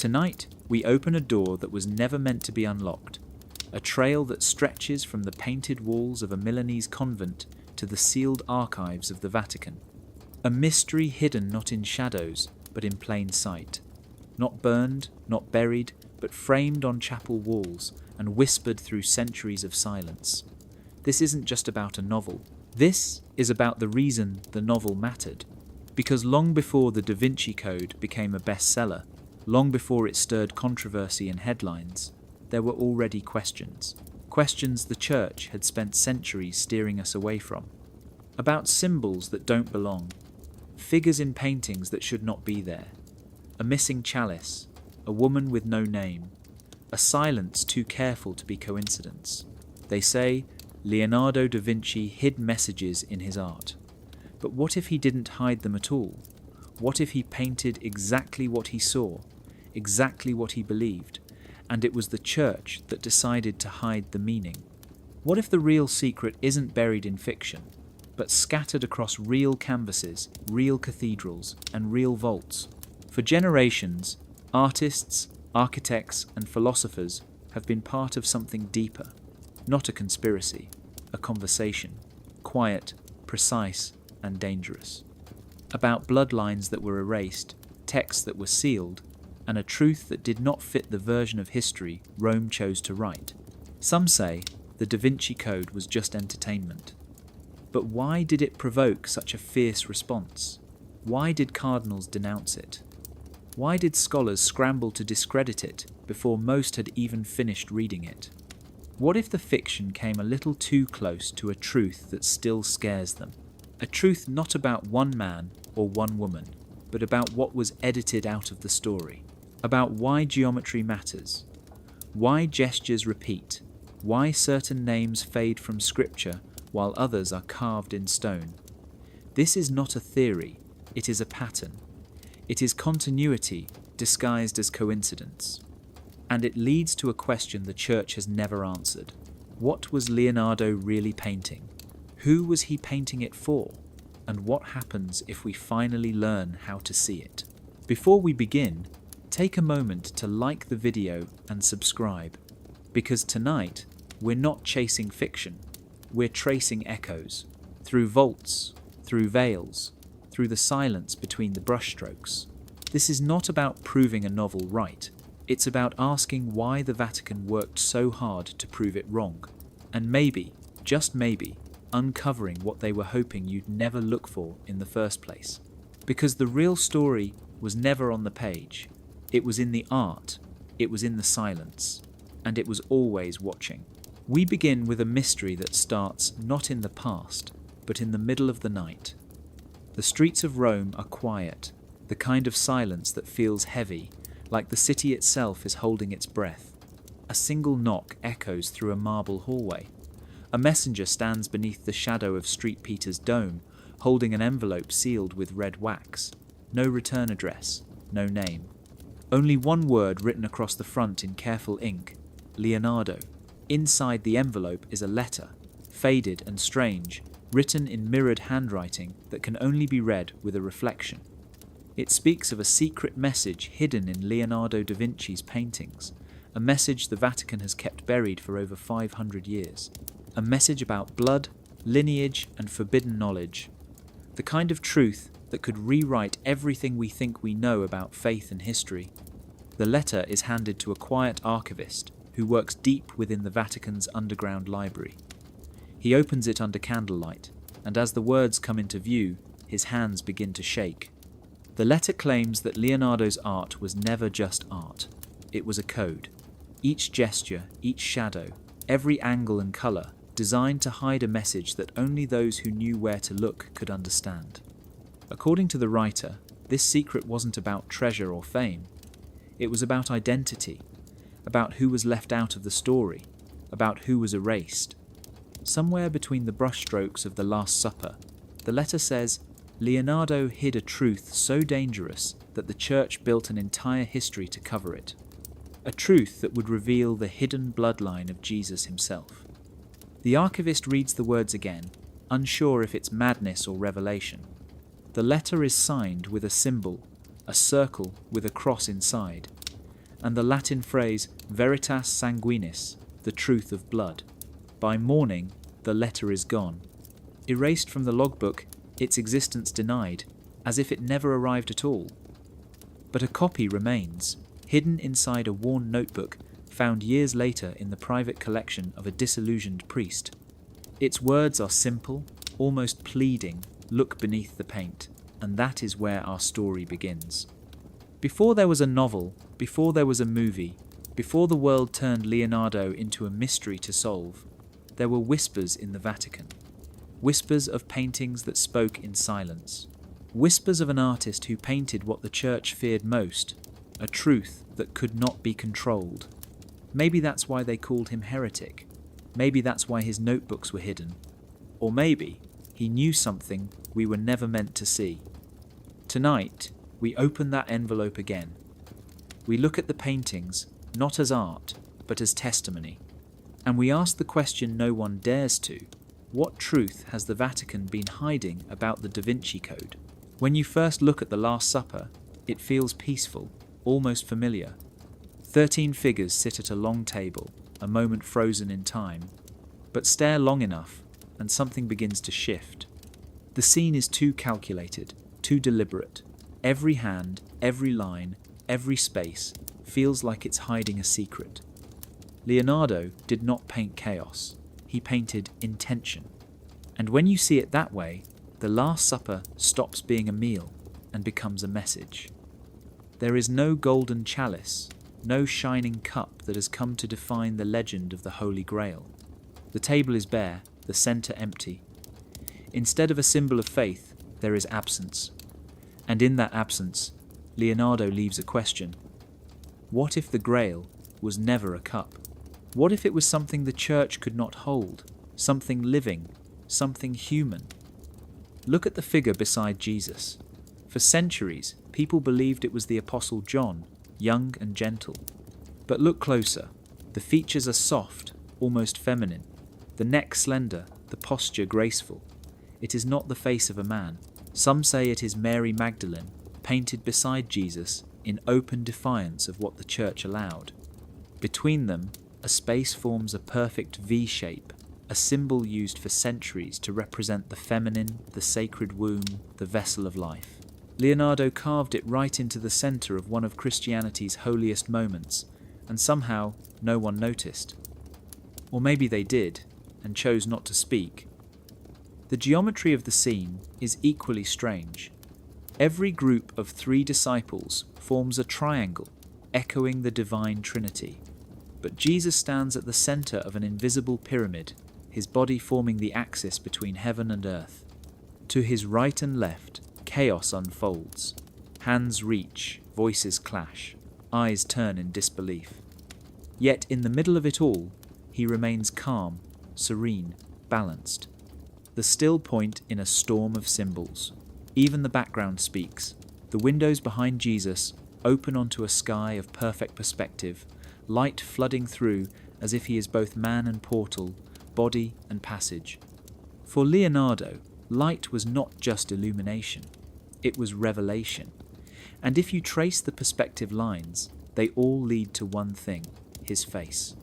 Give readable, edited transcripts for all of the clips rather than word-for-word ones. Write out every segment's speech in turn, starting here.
Tonight, we open a door that was never meant to be unlocked, a trail that stretches from the painted walls of a Milanese convent to the sealed archives of the Vatican. A mystery hidden not in shadows, but in plain sight. Not burned, not buried, but framed on chapel walls and whispered through centuries of silence. This isn't just about a novel. This is about the reason the novel mattered. Because long before the Da Vinci Code became a bestseller, long before it stirred controversy and headlines, there were already questions. Questions the Church had spent centuries steering us away from. About symbols that don't belong, figures in paintings that should not be there, a missing chalice, a woman with no name, a silence too careful to be coincidence. They say Leonardo da Vinci hid messages in his art. But what if he didn't hide them at all? What if he painted exactly what he saw, exactly what he believed, and it was the Church that decided to hide the meaning? What if the real secret isn't buried in fiction, but scattered across real canvases, real cathedrals, and real vaults? For generations, artists, architects, and philosophers have been part of something deeper, not a conspiracy, a conversation, quiet, precise, and dangerous. About bloodlines that were erased, texts that were sealed, and a truth that did not fit the version of history Rome chose to write. Some say the Da Vinci Code was just entertainment. But why did it provoke such a fierce response? Why did cardinals denounce it? Why did scholars scramble to discredit it before most had even finished reading it? What if the fiction came a little too close to a truth that still scares them? A truth not about one man or one woman, but about what was edited out of the story. About why geometry matters. Why gestures repeat. Why certain names fade from scripture while others are carved in stone. This is not a theory, it is a pattern. It is continuity disguised as coincidence. And it leads to a question the Church has never answered. What was Leonardo really painting? Who was he painting it for? And what happens if we finally learn how to see it? Before we begin, take a moment to like the video and subscribe, because tonight we're not chasing fiction, we're tracing echoes, through vaults, through veils, through the silence between the brushstrokes. This is not about proving a novel right, it's about asking why the Vatican worked so hard to prove it wrong, and maybe, just maybe, uncovering what they were hoping you'd never look for in the first place. Because the real story was never on the page. It was in the art, it was in the silence, and it was always watching. We begin with a mystery that starts not in the past, but in the middle of the night. The streets of Rome are quiet, the kind of silence that feels heavy, like the city itself is holding its breath. A single knock echoes through a marble hallway. A messenger stands beneath the shadow of St. Peter's dome, holding an envelope sealed with red wax. No return address, no name. Only one word written across the front in careful ink, Leonardo. Inside the envelope is a letter, faded and strange, written in mirrored handwriting that can only be read with a reflection. It speaks of a secret message hidden in Leonardo da Vinci's paintings, a message the Vatican has kept buried for over 500 years. A message about blood, lineage, and forbidden knowledge. The kind of truth that could rewrite everything we think we know about faith and history. The letter is handed to a quiet archivist who works deep within the Vatican's underground library. He opens it under candlelight, and as the words come into view, his hands begin to shake. The letter claims that Leonardo's art was never just art. It was a code. Each gesture, each shadow, every angle and colour, designed to hide a message that only those who knew where to look could understand. According to the writer, this secret wasn't about treasure or fame. It was about identity, about who was left out of the story, about who was erased. Somewhere between the brushstrokes of the Last Supper, the letter says, Leonardo hid a truth so dangerous that the Church built an entire history to cover it. A truth that would reveal the hidden bloodline of Jesus himself. The archivist reads the words again, unsure if it's madness or revelation. The letter is signed with a symbol, a circle with a cross inside. and the Latin phrase veritas sanguinis, the truth of blood. By morning, the letter is gone. Erased from the logbook, its existence denied, as if it never arrived at all. But a copy remains, hidden inside a worn notebook found years later in the private collection of a disillusioned priest. Its words are simple, almost pleading, look beneath the paint, and that is where our story begins. Before there was a novel, before there was a movie, before the world turned Leonardo into a mystery to solve, there were whispers in the Vatican. Whispers of paintings that spoke in silence. Whispers of an artist who painted what the church feared most, a truth that could not be controlled. Maybe that's why they called him heretic. Maybe that's why his notebooks were hidden. Or maybe he knew something we were never meant to see. Tonight, we open that envelope again. We look at the paintings, not as art, but as testimony. And we ask the question no one dares to. What truth has the Vatican been hiding about the Da Vinci Code? When you first look at the Last Supper, it feels peaceful, almost familiar. 13 figures sit at a long table, a moment frozen in time. But stare long enough, and something begins to shift. The scene is too calculated, too deliberate. Every hand, every line, every space feels like it's hiding a secret. Leonardo did not paint chaos. He painted intention. And when you see it that way, the Last Supper stops being a meal and becomes a message. There is no golden chalice, no shining cup that has come to define the legend of the Holy Grail. The table is bare, the center empty. Instead of a symbol of faith, there is absence. And in that absence, Leonardo leaves a question. What if the Grail was never a cup? What if it was something the church could not hold, something living, something human? Look at the figure beside Jesus. For centuries, people believed it was the Apostle John, young and gentle. But look closer. The features are soft, almost feminine. The neck slender, the posture graceful. It is not the face of a man. Some say it is Mary Magdalene, painted beside Jesus in open defiance of what the church allowed. Between them, a space forms a perfect V shape, a symbol used for centuries to represent the feminine, the sacred womb, the vessel of life. Leonardo carved it right into the center of one of Christianity's holiest moments, and somehow no one noticed. Or maybe they did, and chose not to speak. The geometry of the scene is equally strange. Every group of 3 disciples forms a triangle, echoing the divine Trinity. But Jesus stands at the center of an invisible pyramid, his body forming the axis between heaven and earth. To his right and left, chaos unfolds. Hands reach, voices clash, eyes turn in disbelief. Yet in the middle of it all, he remains calm, serene, balanced. The still point in a storm of symbols. Even the background speaks. The windows behind Jesus open onto a sky of perfect perspective, light flooding through as if he is both man and portal, body and passage. For Leonardo, light was not just illumination, it was revelation. And if you trace the perspective lines, they all lead to one thing, his face.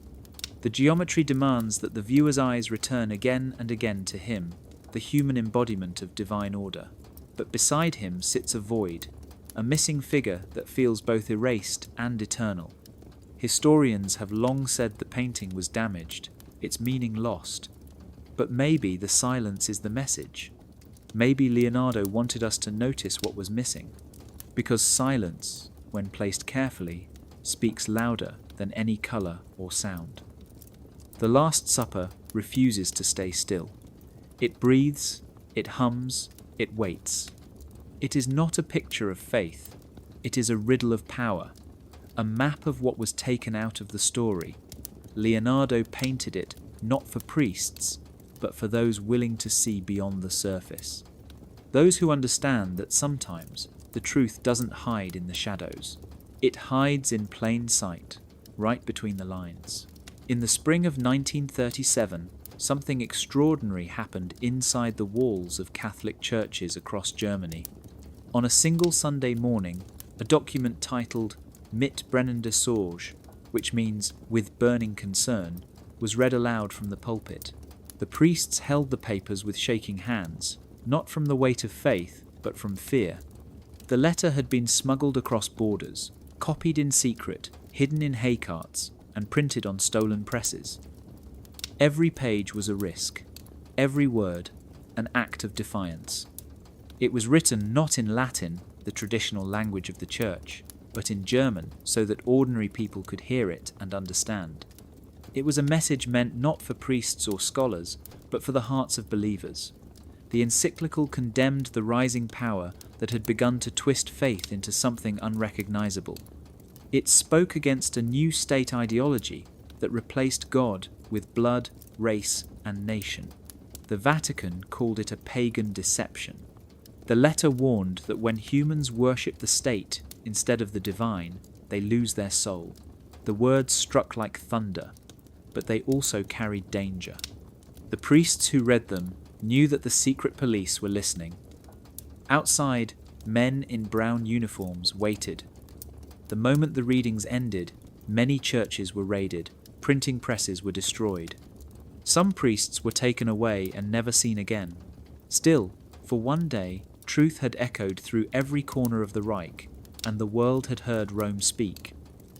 The geometry demands that the viewer's eyes return again and again to him, the human embodiment of divine order. But beside him sits a void, a missing figure that feels both erased and eternal. Historians have long said the painting was damaged, its meaning lost. But maybe the silence is the message. Maybe Leonardo wanted us to notice what was missing, because silence, when placed carefully, speaks louder than any color or sound. The Last Supper refuses to stay still. It breathes, it hums, it waits. It is not a picture of faith. It is a riddle of power, a map of what was taken out of the story. Leonardo painted it not for priests, but for those willing to see beyond the surface. Those who understand that sometimes the truth doesn't hide in the shadows. It hides in plain sight, right between the lines. In the spring of 1937, something extraordinary happened inside the walls of Catholic churches across Germany. On a single Sunday morning, a document titled mit brennender Sorge, which means with burning concern, was read aloud from the pulpit. The priests held the papers with shaking hands, not from the weight of faith, but from fear. The letter had been smuggled across borders, copied in secret, hidden in hay carts, and printed on stolen presses. Every page was a risk, every word an act of defiance. It was written not in Latin, the traditional language of the Church, but in German, so that ordinary people could hear it and understand. It was a message meant not for priests or scholars, but for the hearts of believers. The encyclical condemned the rising power that had begun to twist faith into something unrecognizable. It spoke against a new state ideology that replaced God with blood, race, and nation. The Vatican called it a pagan deception. The letter warned that when humans worship the state instead of the divine, they lose their soul. The words struck like thunder, but they also carried danger. The priests who read them knew that the secret police were listening. Outside, men in brown uniforms waited. The moment the readings ended, many churches were raided, printing presses were destroyed. Some priests were taken away and never seen again. Still, for one day, truth had echoed through every corner of the Reich, and the world had heard Rome speak.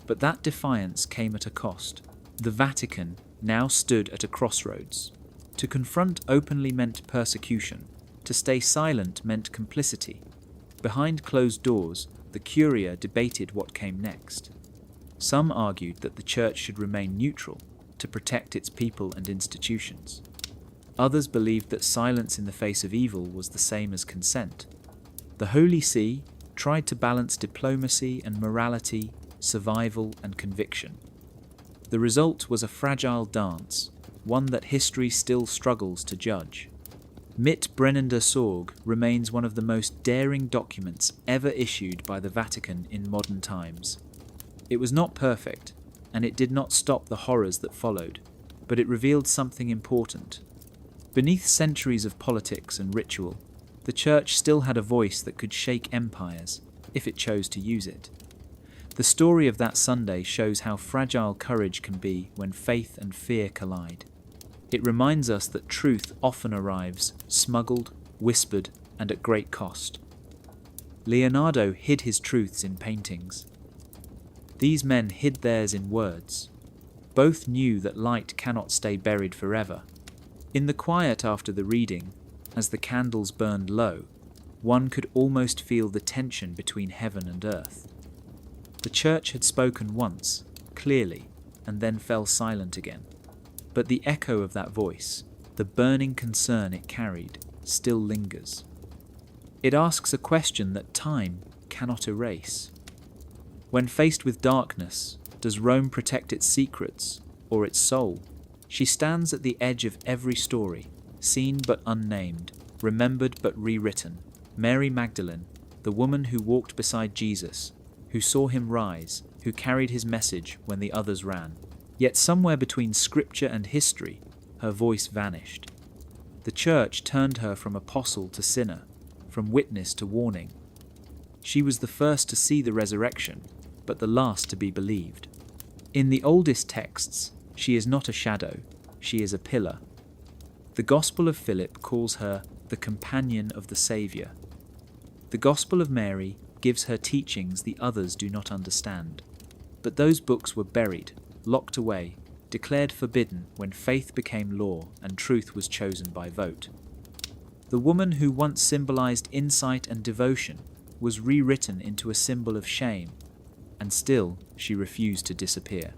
But that defiance came at a cost. The Vatican now stood at a crossroads. To confront openly meant persecution. To stay silent meant complicity. Behind closed doors, the Curia debated what came next. Some argued that the Church should remain neutral, to protect its people and institutions. Others believed that silence in the face of evil was the same as consent. The Holy See tried to balance diplomacy and morality, survival and conviction. The result was a fragile dance, one that history still struggles to judge. Mit brennender Sorge remains one of the most daring documents ever issued by the Vatican in modern times. It was not perfect, and it did not stop the horrors that followed, but it revealed something important. Beneath centuries of politics and ritual, the Church still had a voice that could shake empires, if it chose to use it. The story of that Sunday shows how fragile courage can be when faith and fear collide. It reminds us that truth often arrives, smuggled, whispered, and at great cost. Leonardo hid his truths in paintings. These men hid theirs in words. Both knew that light cannot stay buried forever. In the quiet after the reading, as the candles burned low, one could almost feel the tension between heaven and earth. The Church had spoken once, clearly, and then fell silent again. But the echo of that voice, the burning concern it carried, still lingers. It asks a question that time cannot erase. When faced with darkness, does Rome protect its secrets or its soul? She stands at the edge of every story, seen but unnamed, remembered but rewritten. Mary Magdalene, the woman who walked beside Jesus, who saw him rise, who carried his message when the others ran. Yet somewhere between scripture and history, her voice vanished. The Church turned her from apostle to sinner, from witness to warning. She was the first to see the resurrection, but the last to be believed. In the oldest texts, she is not a shadow, she is a pillar. The Gospel of Philip calls her the companion of the Saviour. The Gospel of Mary gives her teachings the others do not understand. But those books were buried, locked away, declared forbidden when faith became law and truth was chosen by vote. The woman who once symbolized insight and devotion was rewritten into a symbol of shame, and still she refused to disappear.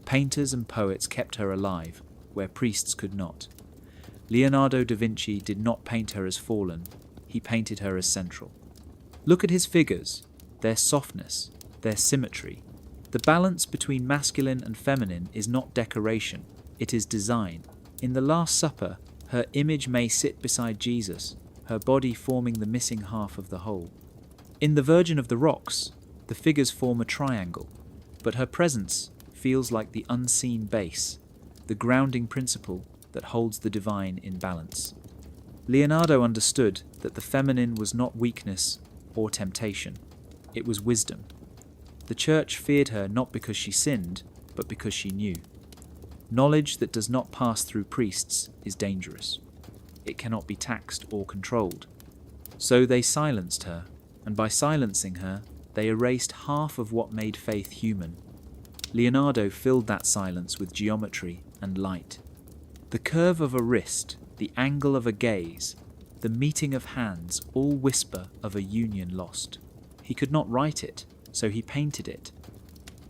Painters and poets kept her alive, where priests could not. Leonardo da Vinci did not paint her as fallen, he painted her as central. Look at his figures, their softness, their symmetry. The balance between masculine and feminine is not decoration, it is design. In the Last Supper, her image may sit beside Jesus, her body forming the missing half of the whole. In the Virgin of the Rocks, the figures form a triangle, but her presence feels like the unseen base, the grounding principle that holds the divine in balance. Leonardo understood that the feminine was not weakness or temptation, it was wisdom. The church feared her not because she sinned, but because she knew. Knowledge that does not pass through priests is dangerous. It cannot be taxed or controlled. So they silenced her, and by silencing her, they erased half of what made faith human. Leonardo filled that silence with geometry and light. The curve of a wrist, the angle of a gaze, the meeting of hands all whisper of a union lost. He could not write it, so he painted it.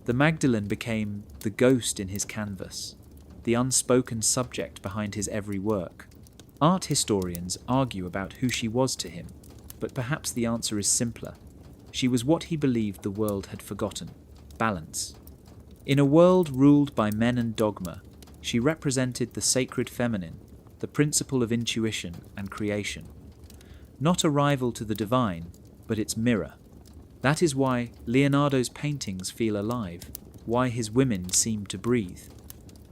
The Magdalene became the ghost in his canvas, the unspoken subject behind his every work. Art historians argue about who she was to him, but perhaps the answer is simpler. She was what he believed the world had forgotten: balance. In a world ruled by men and dogma, she represented the sacred feminine, the principle of intuition and creation. Not a rival to the divine, but its mirror. That is why Leonardo's paintings feel alive, why his women seem to breathe.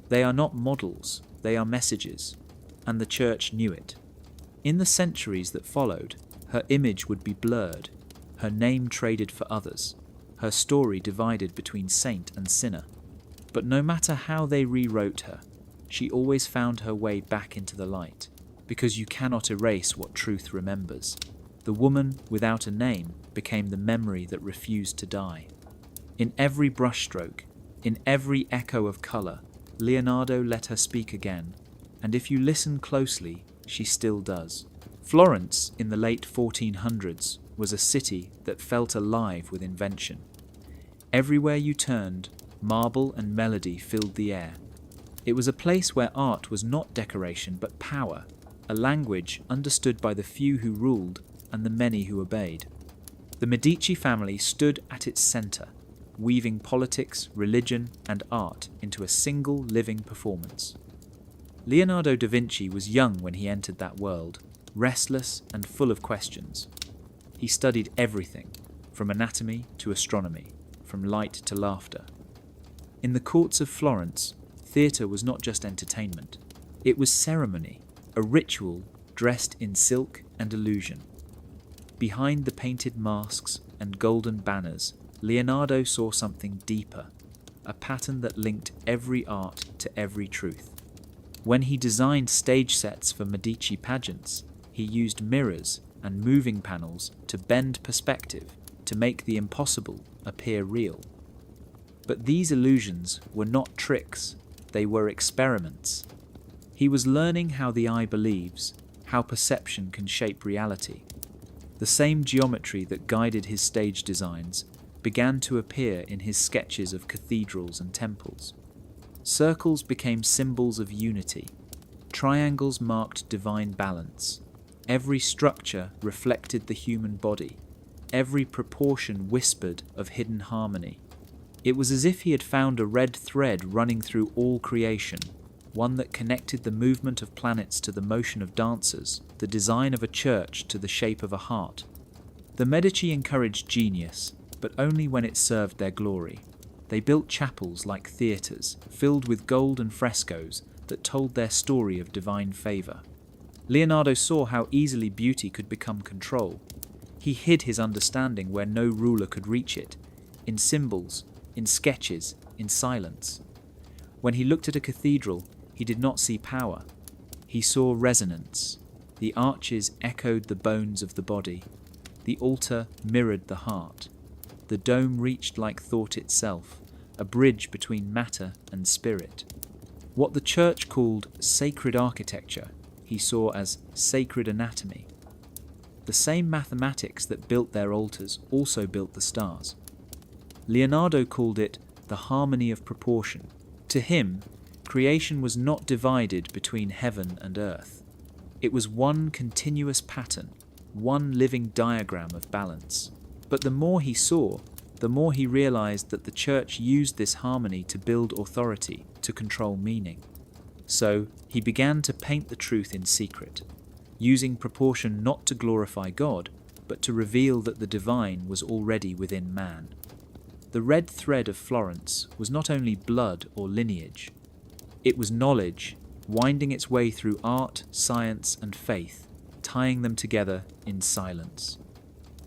They are not models, they are messages, and the church knew it. In the centuries that followed, her image would be blurred, her name traded for others, her story divided between saint and sinner. But no matter how they rewrote her, she always found her way back into the light, because you cannot erase what truth remembers. The woman without a name became the memory that refused to die. In every brushstroke, in every echo of colour, Leonardo let her speak again, and if you listen closely, she still does. Florence, in the late 1400s, was a city that felt alive with invention. Everywhere you turned, marble and melody filled the air. It was a place where art was not decoration but power, a language understood by the few who ruled and the many who obeyed. The Medici family stood at its centre, weaving politics, religion, and art into a single living performance. Leonardo da Vinci was young when he entered that world, restless and full of questions. He studied everything, from anatomy to astronomy, from light to laughter. In the courts of Florence, theatre was not just entertainment. It was ceremony, a ritual dressed in silk and illusion. Behind the painted masks and golden banners, Leonardo saw something deeper, a pattern that linked every art to every truth. When he designed stage sets for Medici pageants, he used mirrors and moving panels to bend perspective, to make the impossible appear real. But these illusions were not tricks, they were experiments. He was learning how the eye believes, how perception can shape reality. The same geometry that guided his stage designs began to appear in his sketches of cathedrals and temples. Circles became symbols of unity. Triangles marked divine balance. Every structure reflected the human body. Every proportion whispered of hidden harmony. It was as if he had found a red thread running through all creation, one that connected the movement of planets to the motion of dancers, the design of a church to the shape of a heart. The Medici encouraged genius, but only when it served their glory. They built chapels like theatres, filled with gold and frescoes that told their story of divine favour. Leonardo saw how easily beauty could become control. He hid his understanding where no ruler could reach it, in symbols, in sketches, in silence. When he looked at a cathedral, he did not see power. He saw resonance. The arches echoed the bones of the body. The altar mirrored the heart. The dome reached like thought itself, a bridge between matter and spirit. What the church called sacred architecture, he saw as sacred anatomy. The same mathematics that built their altars also built the stars. Leonardo called it the harmony of proportion. To him, creation was not divided between heaven and earth. It was one continuous pattern, one living diagram of balance. But the more he saw, the more he realized that the church used this harmony to build authority, to control meaning. So he began to paint the truth in secret, using proportion not to glorify God, but to reveal that the divine was already within man. The red thread of Florence was not only blood or lineage, it was knowledge, winding its way through art, science, and faith, tying them together in silence.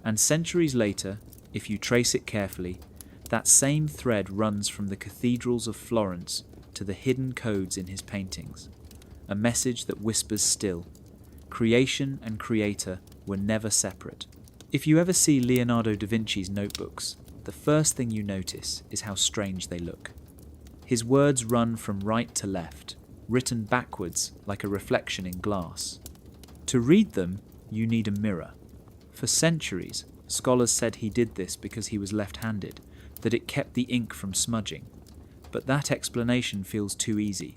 And centuries later, if you trace it carefully, That same thread runs from the cathedrals of Florence to the hidden codes in his paintings, a message that whispers still. Creation and creator were never separate. If you ever see Leonardo da Vinci's notebooks, the first thing you notice is how strange they look. His words run from right to left, written backwards like a reflection in glass. To read them, you need a mirror. For centuries, scholars said he did this because he was left-handed, that it kept the ink from smudging. But that explanation feels too easy.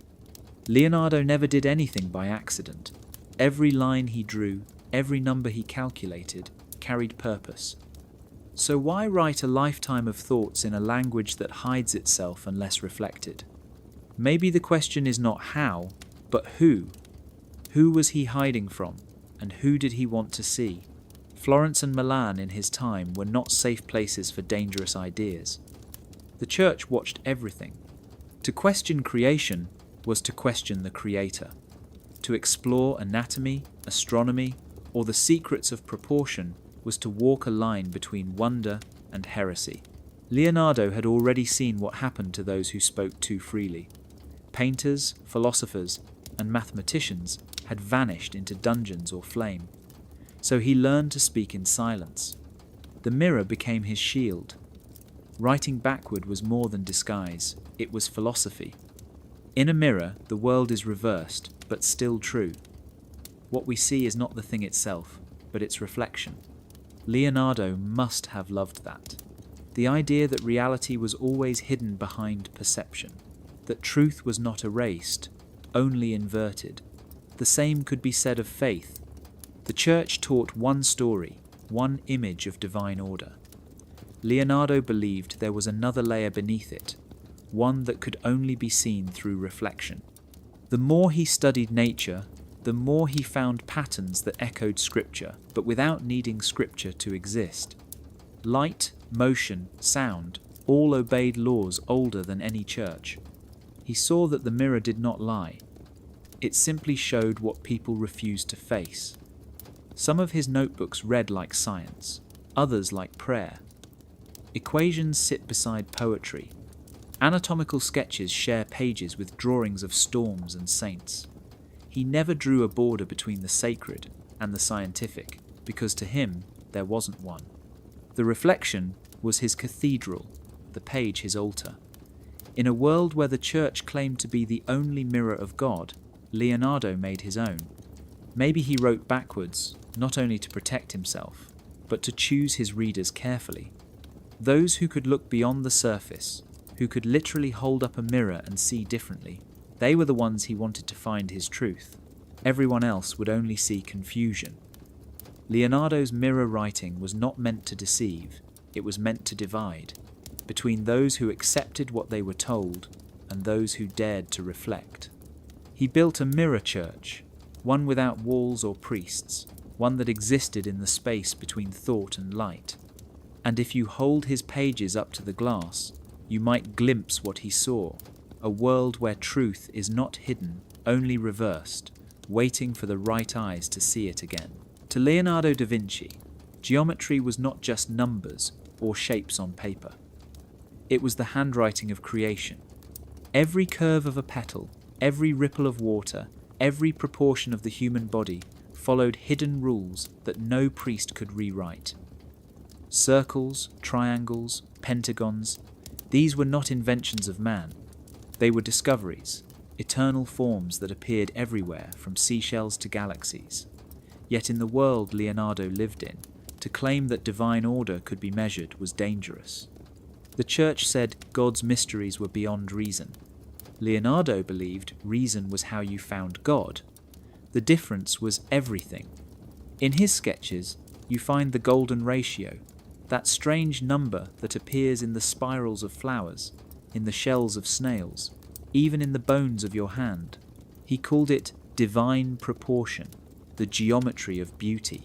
Leonardo never did anything by accident. Every line he drew, every number he calculated, carried purpose. So why write a lifetime of thoughts in a language that hides itself unless reflected? Maybe the question is not how, but who. Who was he hiding from, and who did he want to see? Florence and Milan in his time were not safe places for dangerous ideas. The church watched everything. To question creation was to question the creator. To explore anatomy, astronomy, or the secrets of proportion was to walk a line between wonder and heresy. Leonardo had already seen what happened to those who spoke too freely. Painters, philosophers, and mathematicians had vanished into dungeons or flame. So he learned to speak in silence. The mirror became his shield. Writing backward was more than disguise, it was philosophy. In a mirror, the world is reversed, but still true. What we see is not the thing itself, but its reflection. Leonardo must have loved that. The idea that reality was always hidden behind perception, that truth was not erased, only inverted. The same could be said of faith. The church taught one story, one image of divine order. Leonardo believed there was another layer beneath it, one that could only be seen through reflection. The more he studied nature, the more he found patterns that echoed scripture, but without needing scripture to exist. Light, motion, sound, all obeyed laws older than any church. He saw that the mirror did not lie. It simply showed what people refused to face. Some of his notebooks read like science, others like prayer. Equations sit beside poetry. Anatomical sketches share pages with drawings of storms and saints. He never drew a border between the sacred and the scientific, because to him there wasn't one. The reflection was his cathedral, the page his altar. In a world where the church claimed to be the only mirror of God, Leonardo made his own. Maybe he wrote backwards, not only to protect himself, but to choose his readers carefully. Those who could look beyond the surface, who could literally hold up a mirror and see differently, they were the ones he wanted to find his truth. Everyone else would only see confusion. Leonardo's mirror writing was not meant to deceive, it was meant to divide, between those who accepted what they were told and those who dared to reflect. He built a mirror church, one without walls or priests, one that existed in the space between thought and light. And if you hold his pages up to the glass, you might glimpse what he saw, a world where truth is not hidden, only reversed, waiting for the right eyes to see it again. To Leonardo da Vinci, geometry was not just numbers or shapes on paper. It was the handwriting of creation. Every curve of a petal, every ripple of water, every proportion of the human body followed hidden rules that no priest could rewrite. Circles, triangles, pentagons, these were not inventions of man. They were discoveries, eternal forms that appeared everywhere from seashells to galaxies. Yet in the world Leonardo lived in, to claim that divine order could be measured was dangerous. The church said God's mysteries were beyond reason. Leonardo believed reason was how you found God. The difference was everything. In his sketches, you find the golden ratio, that strange number that appears in the spirals of flowers, in the shells of snails, even in the bones of your hand. He called it divine proportion, the geometry of beauty.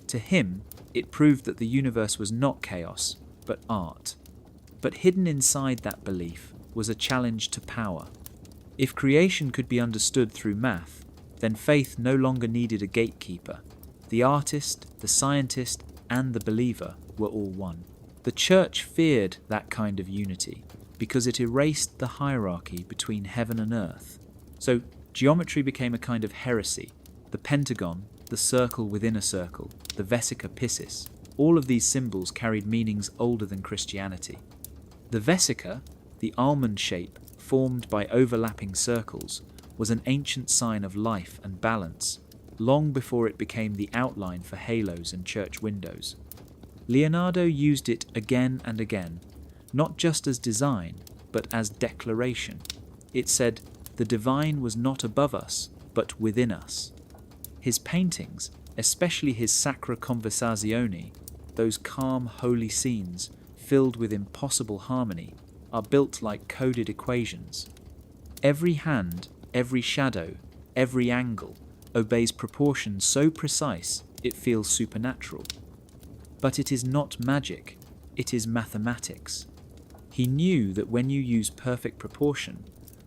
To him, it proved that the universe was not chaos, but art. But hidden inside that belief was a challenge to power. If creation could be understood through math, then faith no longer needed a gatekeeper. The artist, the scientist, and the believer were all one. The Church feared that kind of unity because it erased the hierarchy between heaven and earth. So geometry became a kind of heresy. The pentagon, the circle within a circle, the vesica piscis, all of these symbols carried meanings older than Christianity. The vesica, the almond shape formed by overlapping circles, was an ancient sign of life and balance, long before it became the outline for halos and church windows. Leonardo used it again and again, not just as design, but as declaration. It said, "The divine was not above us, but within us." His paintings, especially his Sacra Conversazione, those calm, holy scenes filled with impossible harmony, are built like coded equations. Every hand, every shadow, every angle obeys proportions so precise it feels supernatural. But it is not magic, it is mathematics. He knew that when you use perfect proportion,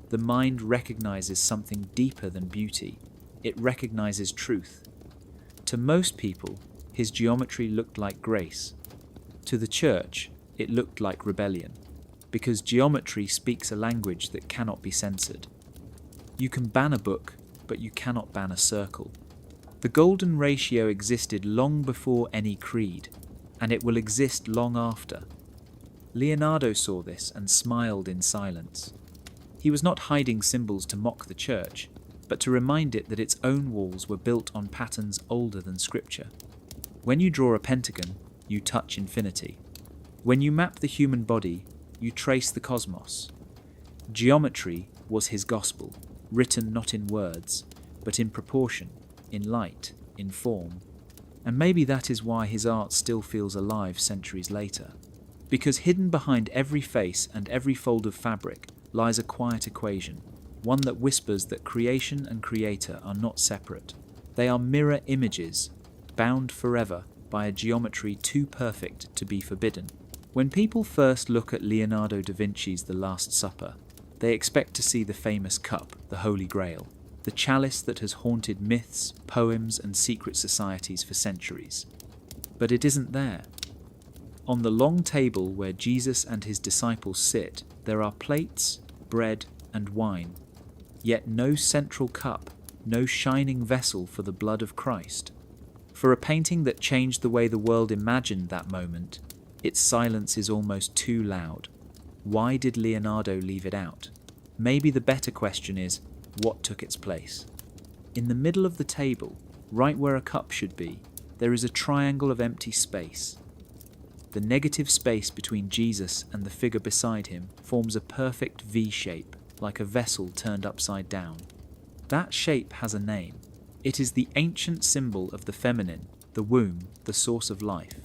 the mind recognizes something deeper than beauty. It recognizes truth. To most people, his geometry looked like grace. To the Church, it looked like rebellion, because geometry speaks a language that cannot be censored. You can ban a book, but you cannot ban a circle. The golden ratio existed long before any creed, and it will exist long after. Leonardo saw this and smiled in silence. He was not hiding symbols to mock the Church, but to remind it that its own walls were built on patterns older than Scripture. When you draw a pentagon, you touch infinity. When you map the human body, you trace the cosmos. Geometry was his gospel, written not in words, but in proportion, in light, in form. And maybe that is why his art still feels alive centuries later. Because hidden behind every face and every fold of fabric lies a quiet equation, one that whispers that creation and creator are not separate. They are mirror images, bound forever by a geometry too perfect to be forbidden. When people first look at Leonardo da Vinci's The Last Supper, they expect to see the famous cup, the Holy Grail, the chalice that has haunted myths, poems, and secret societies for centuries. But it isn't there. On the long table where Jesus and his disciples sit, there are plates, bread, and wine, yet no central cup, no shining vessel for the blood of Christ. For a painting that changed the way the world imagined that moment, its silence is almost too loud. Why did Leonardo leave it out? Maybe the better question is, what took its place? In the middle of the table, right where a cup should be, there is a triangle of empty space. The negative space between Jesus and the figure beside him forms a perfect V shape, like a vessel turned upside down. That shape has a name. It is the ancient symbol of the feminine, the womb, the source of life.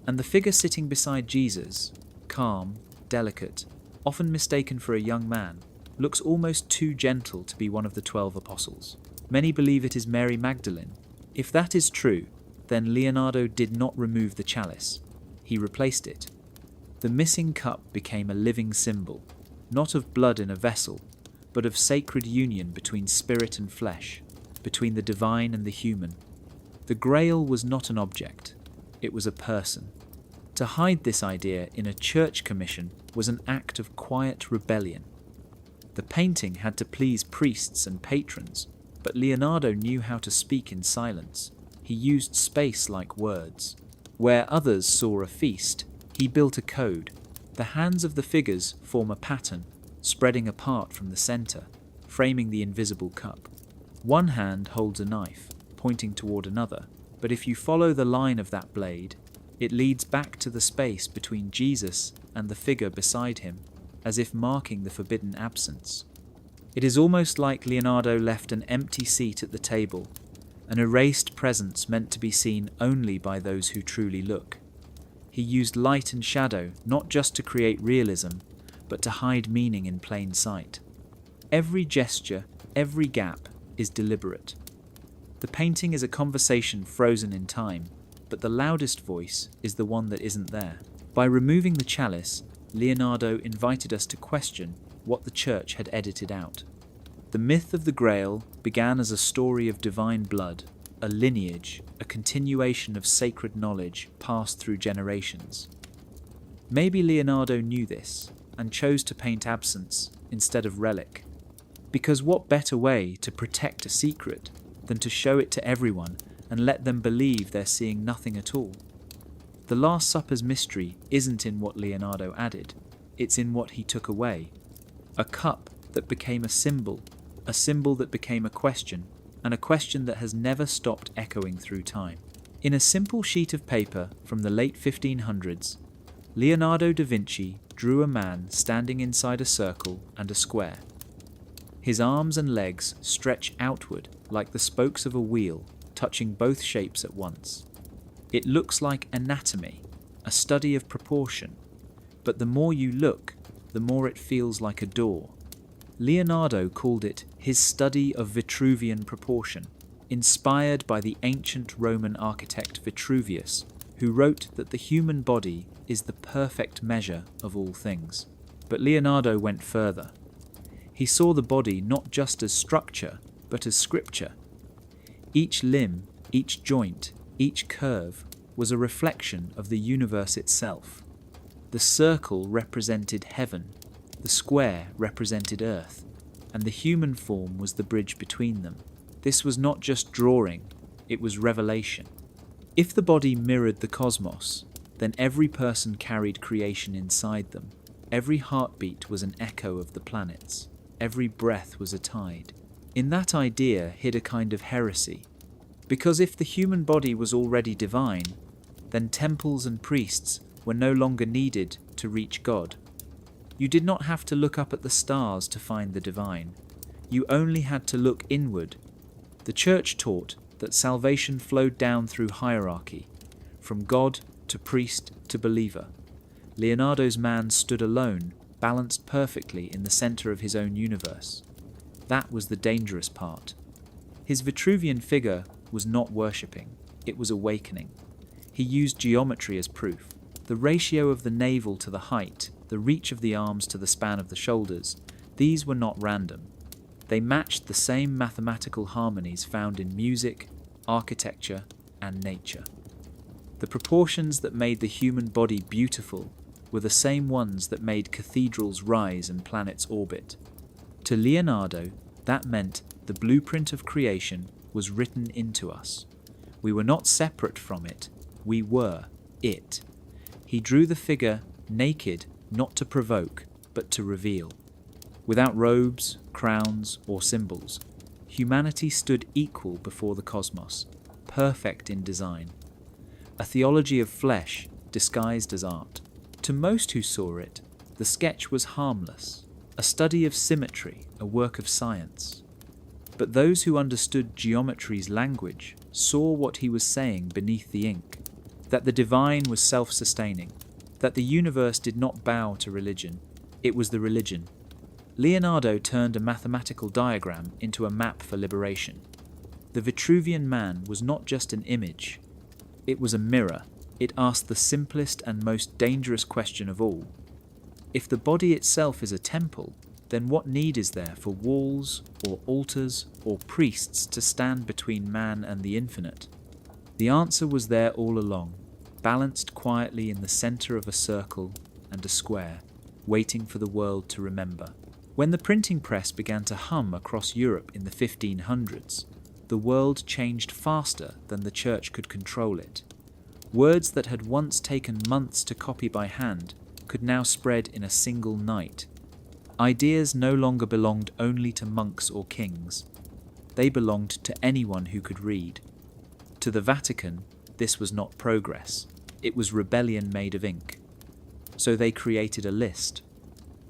And the figure sitting beside Jesus, calm, delicate, often mistaken for a young man, looks almost too gentle to be one of the 12 apostles. Many believe it is Mary Magdalene. If that is true, then Leonardo did not remove the chalice. He replaced it. The missing cup became a living symbol, not of blood in a vessel, but of sacred union between spirit and flesh, between the divine and the human. The Grail was not an object, it was a person. To hide this idea in a church commission was an act of quiet rebellion. The painting had to please priests and patrons, but Leonardo knew how to speak in silence. He used space like words. Where others saw a feast, he built a code. The hands of the figures form a pattern, spreading apart from the center, framing the invisible cup. One hand holds a knife, pointing toward another, but if you follow the line of that blade, it leads back to the space between Jesus and the figure beside him, as if marking the forbidden absence. It is almost like Leonardo left an empty seat at the table, an erased presence meant to be seen only by those who truly look. He used light and shadow not just to create realism, but to hide meaning in plain sight. Every gesture, every gap is deliberate. The painting is a conversation frozen in time, but the loudest voice is the one that isn't there. By removing the chalice, Leonardo invited us to question what the church had edited out. The myth of the Grail began as a story of divine blood, a lineage, a continuation of sacred knowledge passed through generations. Maybe Leonardo knew this and chose to paint absence instead of relic. Because what better way to protect a secret than to show it to everyone and let them believe they're seeing nothing at all? The Last Supper's mystery isn't in what Leonardo added, it's in what he took away. A cup that became a symbol that became a question, and a question that has never stopped echoing through time. In a simple sheet of paper from the late 1500s, Leonardo da Vinci drew a man standing inside a circle and a square. His arms and legs stretch outward like the spokes of a wheel, touching both shapes at once. It looks like anatomy, a study of proportion, but the more you look, the more it feels like a door. Leonardo called it his study of Vitruvian proportion, inspired by the ancient Roman architect Vitruvius, who wrote that the human body is the perfect measure of all things. But Leonardo went further. He saw the body not just as structure, but as scripture. Each limb, each joint, each curve was a reflection of the universe itself. The circle represented heaven, the square represented earth, and the human form was the bridge between them. This was not just drawing, it was revelation. If the body mirrored the cosmos, then every person carried creation inside them. Every heartbeat was an echo of the planets. Every breath was a tide. In that idea hid a kind of heresy. Because if the human body was already divine, then temples and priests were no longer needed to reach God. You did not have to look up at the stars to find the divine. You only had to look inward. The Church taught that salvation flowed down through hierarchy, from God to priest to believer. Leonardo's man stood alone, balanced perfectly in the center of his own universe. That was the dangerous part. His Vitruvian figure was not worshipping, it was awakening. He used geometry as proof. The ratio of the navel to the height, the reach of the arms to the span of the shoulders, these were not random. They matched the same mathematical harmonies found in music, architecture, and nature. The proportions that made the human body beautiful were the same ones that made cathedrals rise and planets orbit. To Leonardo, that meant the blueprint of creation was written into us. We were not separate from it, we were it. He drew the figure naked, not to provoke, but to reveal. Without robes, crowns, or symbols, humanity stood equal before the cosmos, perfect in design. A theology of flesh disguised as art. To most who saw it, the sketch was harmless, a study of symmetry, a work of science. But those who understood geometry's language saw what he was saying beneath the ink, that the divine was self-sustaining, that the universe did not bow to religion, it was the religion. Leonardo turned a mathematical diagram into a map for liberation. The Vitruvian man was not just an image, it was a mirror. It asked the simplest and most dangerous question of all. If the body itself is a temple, then what need is there for walls, or altars, or priests to stand between man and the infinite? The answer was there all along, balanced quietly in the center of a circle and a square, waiting for the world to remember. When the printing press began to hum across Europe in the 1500s, the world changed faster than the Church could control it. Words that had once taken months to copy by hand could now spread in a single night. Ideas no longer belonged only to monks or kings. They belonged to anyone who could read. To the Vatican, this was not progress. It was rebellion made of ink. So they created a list.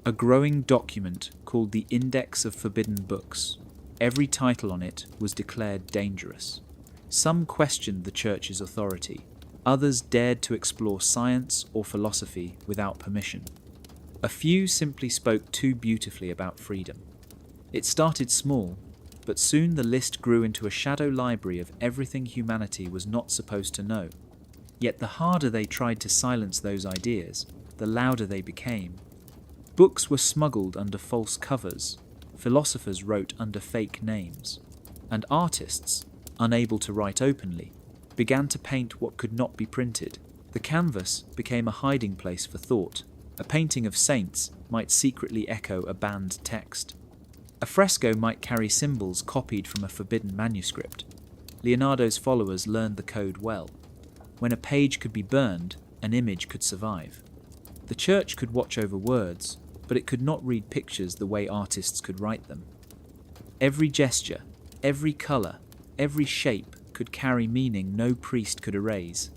A growing document called the Index of Forbidden Books. Every title on it was declared dangerous. Some questioned the Church's authority. Others dared to explore science or philosophy without permission. A few simply spoke too beautifully about freedom. It started small, but soon the list grew into a shadow library of everything humanity was not supposed to know. Yet the harder they tried to silence those ideas, the louder they became. Books were smuggled under false covers, philosophers wrote under fake names, and artists, unable to write openly, began to paint what could not be printed. The canvas became a hiding place for thought. A painting of saints might secretly echo a banned text. A fresco might carry symbols copied from a forbidden manuscript. Leonardo's followers learned the code well. When a page could be burned, an image could survive. The church could watch over words, but it could not read pictures the way artists could write them. Every gesture, every colour, every shape could carry meaning no priest could erase.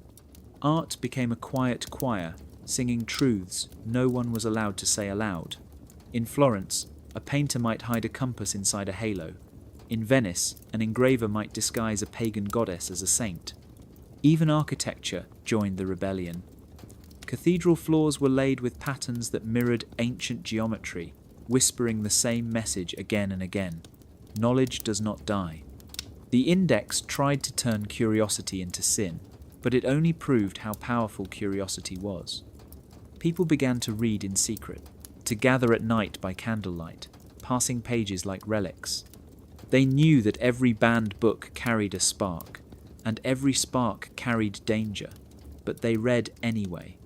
Art became a quiet choir, singing truths no one was allowed to say aloud. In Florence, a painter might hide a compass inside a halo. In Venice, an engraver might disguise a pagan goddess as a saint. Even architecture joined the rebellion. Cathedral floors were laid with patterns that mirrored ancient geometry, whispering the same message again and again. Knowledge does not die. The Index tried to turn curiosity into sin, but it only proved how powerful curiosity was. People began to read in secret, to gather at night by candlelight, passing pages like relics. They knew that every banned book carried a spark, and every spark carried danger, but they read anyway,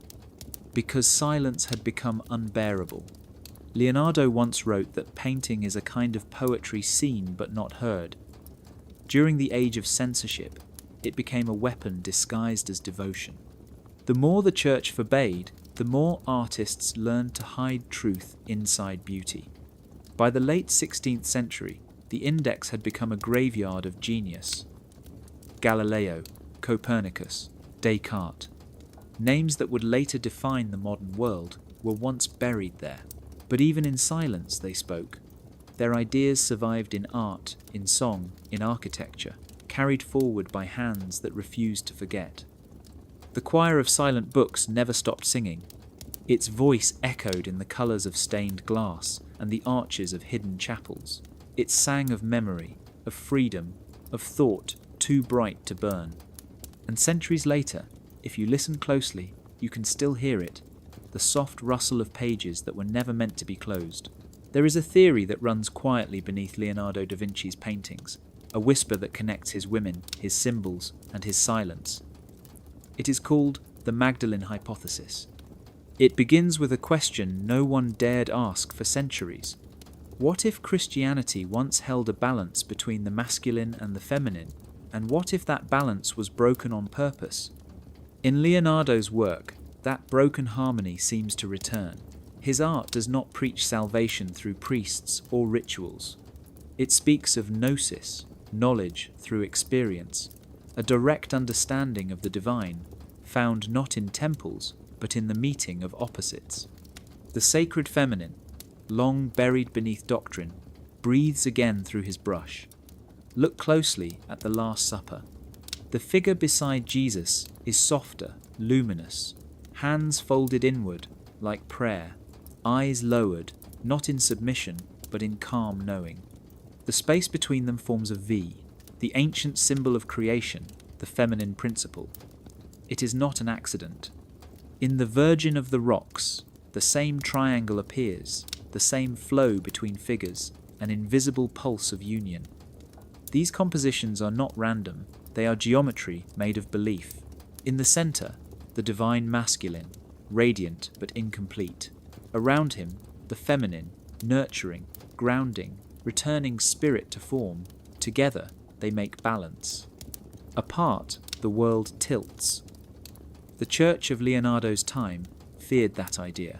because silence had become unbearable. Leonardo once wrote that painting is a kind of poetry seen but not heard. During the age of censorship, it became a weapon disguised as devotion. The more the church forbade, the more artists learned to hide truth inside beauty. By the late 16th century, the Index had become a graveyard of genius. Galileo, Copernicus, Descartes, names that would later define the modern world, were once buried there. But even in silence they spoke. Their ideas survived in art, in song, in architecture, carried forward by hands that refused to forget. The choir of silent books never stopped singing. Its voice echoed in the colours of stained glass and the arches of hidden chapels. It sang of memory, of freedom, of thought too bright to burn. And centuries later, if you listen closely, you can still hear it, the soft rustle of pages that were never meant to be closed. There is a theory that runs quietly beneath Leonardo da Vinci's paintings, a whisper that connects his women, his symbols, and his silence. It is called the Magdalene hypothesis. It begins with a question no one dared ask for centuries. What if Christianity once held a balance between the masculine and the feminine, and what if that balance was broken on purpose? In Leonardo's work, that broken harmony seems to return. His art does not preach salvation through priests or rituals. It speaks of gnosis, knowledge through experience, a direct understanding of the divine, found not in temples, but in the meeting of opposites. The sacred feminine, long buried beneath doctrine, breathes again through his brush. Look closely at the Last Supper. The figure beside Jesus is softer, luminous, hands folded inward, like prayer, eyes lowered, not in submission, but in calm knowing. The space between them forms a V, the ancient symbol of creation, the feminine principle. It is not an accident. In the Virgin of the Rocks, the same triangle appears, the same flow between figures, an invisible pulse of union. These compositions are not random, they are geometry made of belief. In the centre, the divine masculine, radiant but incomplete. Around him, the feminine, nurturing, grounding, returning spirit to form. Together, they make balance. Apart, the world tilts. The church of Leonardo's time feared that idea.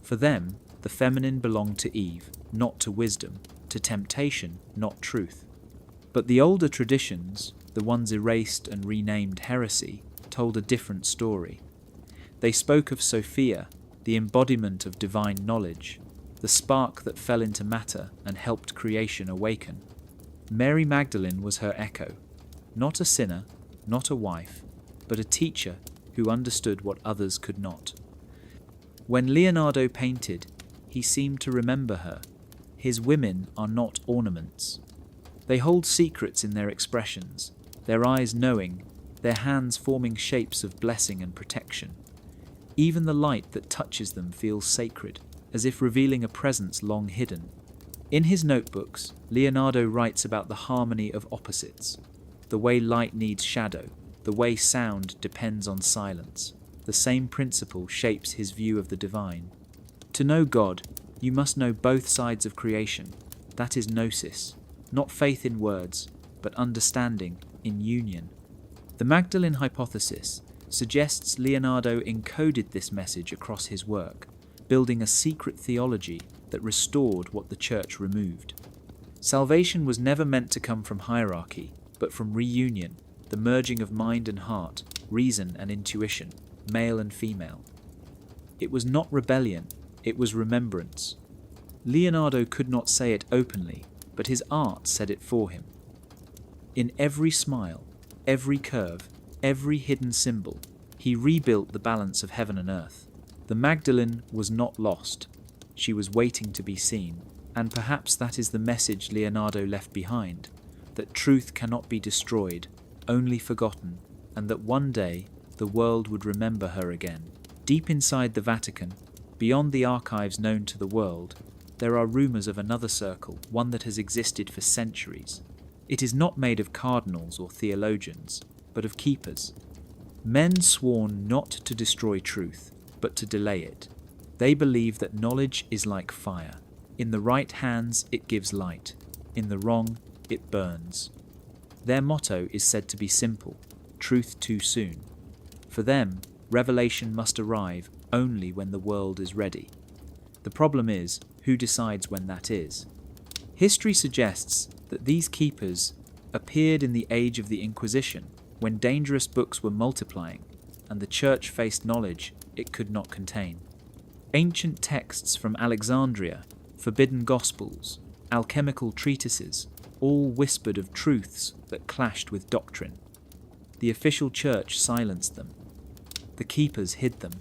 For them, the feminine belonged to Eve, not to wisdom, to temptation, not truth. But the older traditions, the ones erased and renamed heresy, told a different story. They spoke of Sophia, the embodiment of divine knowledge, the spark that fell into matter and helped creation awaken. Mary Magdalene was her echo, not a sinner, not a wife, but a teacher who understood what others could not. When Leonardo painted, he seemed to remember her. His women are not ornaments. They hold secrets in their expressions, their eyes knowing, their hands forming shapes of blessing and protection. Even the light that touches them feels sacred, as if revealing a presence long hidden. In his notebooks, Leonardo writes about the harmony of opposites, the way light needs shadow, the way sound depends on silence, the same principle shapes his view of the divine. To know God, you must know both sides of creation. That is gnosis, not faith in words, but understanding in union. The Magdalene hypothesis suggests Leonardo encoded this message across his work, building a secret theology that restored what the Church removed. Salvation was never meant to come from hierarchy, but from reunion, the merging of mind and heart, reason and intuition, male and female. It was not rebellion, it was remembrance. Leonardo could not say it openly, but his art said it for him. In every smile, every curve, every hidden symbol, he rebuilt the balance of heaven and earth. The Magdalene was not lost. She was waiting to be seen, and perhaps that is the message Leonardo left behind, that truth cannot be destroyed, only forgotten, and that one day the world would remember her again. Deep inside the Vatican, beyond the archives known to the world, there are rumours of another circle, one that has existed for centuries. It is not made of cardinals or theologians, but of keepers. Men sworn not to destroy truth, but to delay it. They believe that knowledge is like fire. In the right hands it gives light, in the wrong it burns. Their motto is said to be simple: truth too soon. For them, revelation must arrive only when the world is ready. The problem is, who decides when that is? History suggests that these keepers appeared in the age of the Inquisition, when dangerous books were multiplying and the Church faced knowledge it could not contain. Ancient texts from Alexandria, forbidden gospels, alchemical treatises, all whispered of truths that clashed with doctrine. The official Church silenced them. The keepers hid them.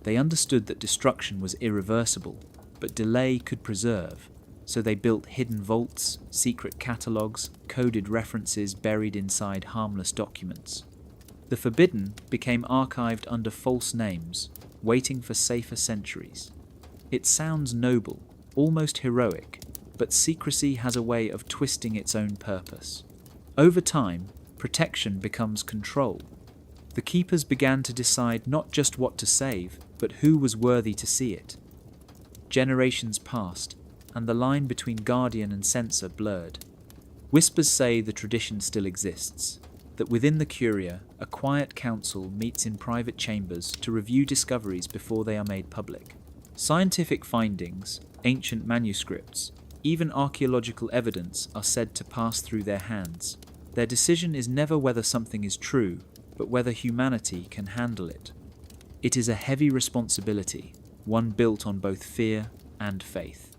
They understood that destruction was irreversible, but delay could preserve, so they built hidden vaults, secret catalogues, coded references buried inside harmless documents. The forbidden became archived under false names, waiting for safer centuries. It sounds noble, almost heroic, but secrecy has a way of twisting its own purpose. Over time, protection becomes control. The keepers began to decide not just what to save, but who was worthy to see it. Generations passed, and the line between guardian and censor blurred. Whispers say the tradition still exists, that within the Curia, a quiet council meets in private chambers to review discoveries before they are made public. Scientific findings, ancient manuscripts, even archaeological evidence are said to pass through their hands. Their decision is never whether something is true, but whether humanity can handle it. It is a heavy responsibility, one built on both fear and faith.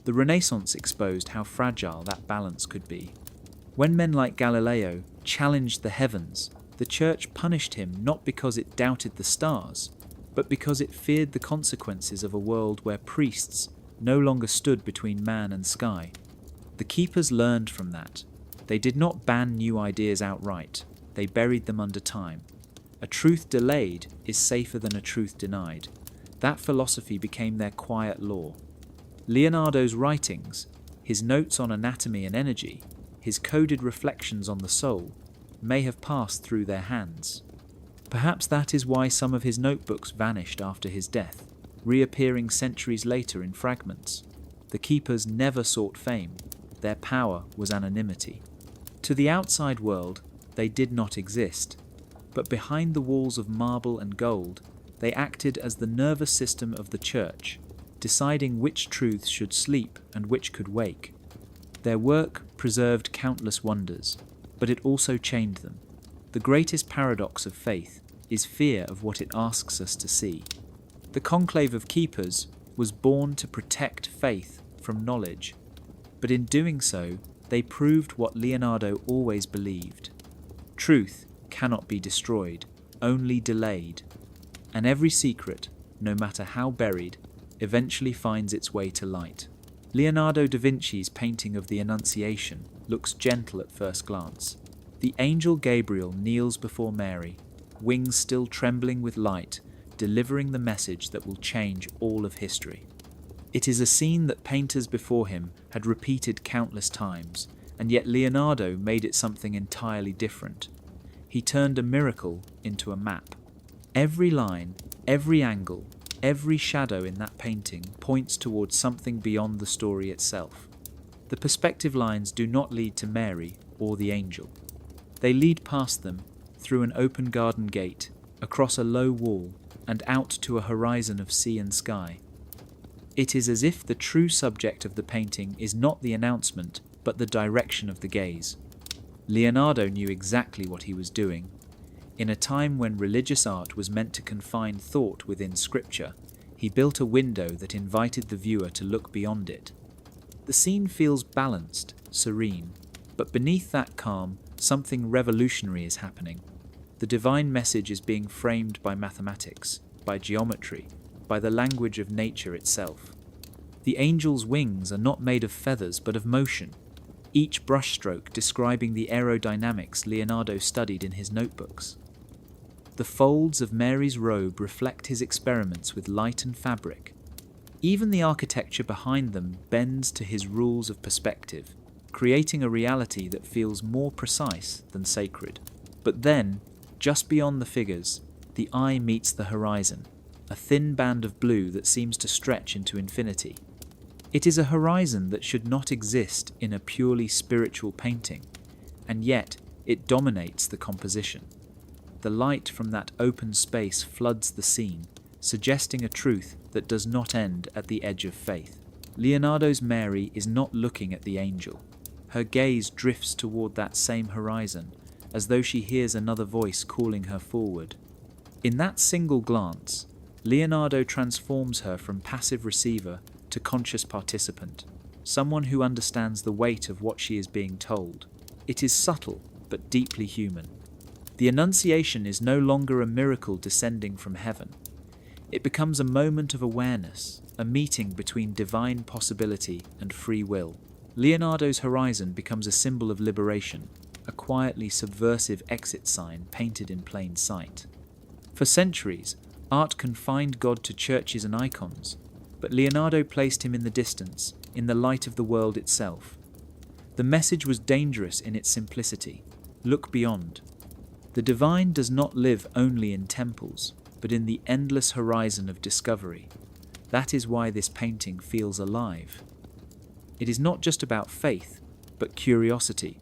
The Renaissance exposed how fragile that balance could be. When men like Galileo challenged the heavens, the Church punished him not because it doubted the stars, but because it feared the consequences of a world where priests no longer stood between man and sky. The keepers learned from that. They did not ban new ideas outright, they buried them under time. A truth delayed is safer than a truth denied. That philosophy became their quiet law. Leonardo's writings, his notes on anatomy and energy, his coded reflections on the soul, may have passed through their hands. Perhaps that is why some of his notebooks vanished after his death, reappearing centuries later in fragments. The keepers never sought fame. Their power was anonymity. To the outside world, they did not exist, but behind the walls of marble and gold, they acted as the nervous system of the Church, deciding which truths should sleep and which could wake. Their work preserved countless wonders, but it also chained them. The greatest paradox of faith is fear of what it asks us to see. The conclave of keepers was born to protect faith from knowledge, but in doing so, they proved what Leonardo always believed. Truth cannot be destroyed, only delayed. And every secret, no matter how buried, eventually finds its way to light. Leonardo da Vinci's painting of the Annunciation looks gentle at first glance. The angel Gabriel kneels before Mary, wings still trembling with light, delivering the message that will change all of history. It is a scene that painters before him had repeated countless times, and yet Leonardo made it something entirely different. He turned a miracle into a map. Every line, every angle, every shadow in that painting points towards something beyond the story itself. The perspective lines do not lead to Mary or the angel. They lead past them, through an open garden gate, across a low wall, and out to a horizon of sea and sky. It is as if the true subject of the painting is not the announcement, but the direction of the gaze. Leonardo knew exactly what he was doing. In a time when religious art was meant to confine thought within scripture, he built a window that invited the viewer to look beyond it. The scene feels balanced, serene, but beneath that calm, something revolutionary is happening. The divine message is being framed by mathematics, by geometry, by the language of nature itself. The angel's wings are not made of feathers but of motion, each brushstroke describing the aerodynamics Leonardo studied in his notebooks. The folds of Mary's robe reflect his experiments with light and fabric. Even the architecture behind them bends to his rules of perspective, creating a reality that feels more precise than sacred. But then, just beyond the figures, the eye meets the horizon, a thin band of blue that seems to stretch into infinity. It is a horizon that should not exist in a purely spiritual painting, and yet it dominates the composition. The light from that open space floods the scene, suggesting a truth that does not end at the edge of faith. Leonardo's Mary is not looking at the angel. Her gaze drifts toward that same horizon, as though she hears another voice calling her forward. In that single glance, Leonardo transforms her from passive receiver to conscious participant, someone who understands the weight of what she is being told. It is subtle, but deeply human. The Annunciation is no longer a miracle descending from heaven. It becomes a moment of awareness, a meeting between divine possibility and free will. Leonardo's horizon becomes a symbol of liberation, a quietly subversive exit sign painted in plain sight. For centuries, art confined God to churches and icons, but Leonardo placed him in the distance, in the light of the world itself. The message was dangerous in its simplicity. Look beyond. The divine does not live only in temples, but in the endless horizon of discovery. That is why this painting feels alive. It is not just about faith, but curiosity,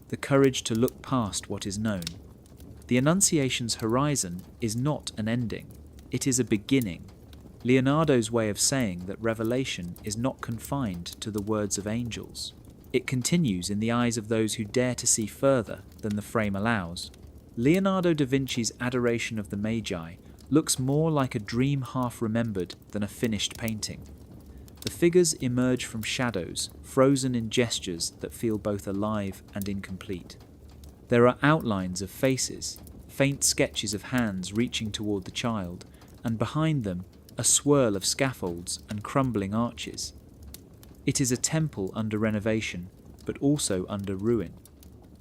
the courage to look past what is known. The Annunciation's horizon is not an ending, it is a beginning. Leonardo's way of saying that revelation is not confined to the words of angels. It continues in the eyes of those who dare to see further than the frame allows. Leonardo da Vinci's Adoration of the Magi looks more like a dream half remembered than a finished painting. The figures emerge from shadows, frozen in gestures that feel both alive and incomplete. There are outlines of faces, faint sketches of hands reaching toward the child, and behind them, a swirl of scaffolds and crumbling arches. It is a temple under renovation, but also under ruin.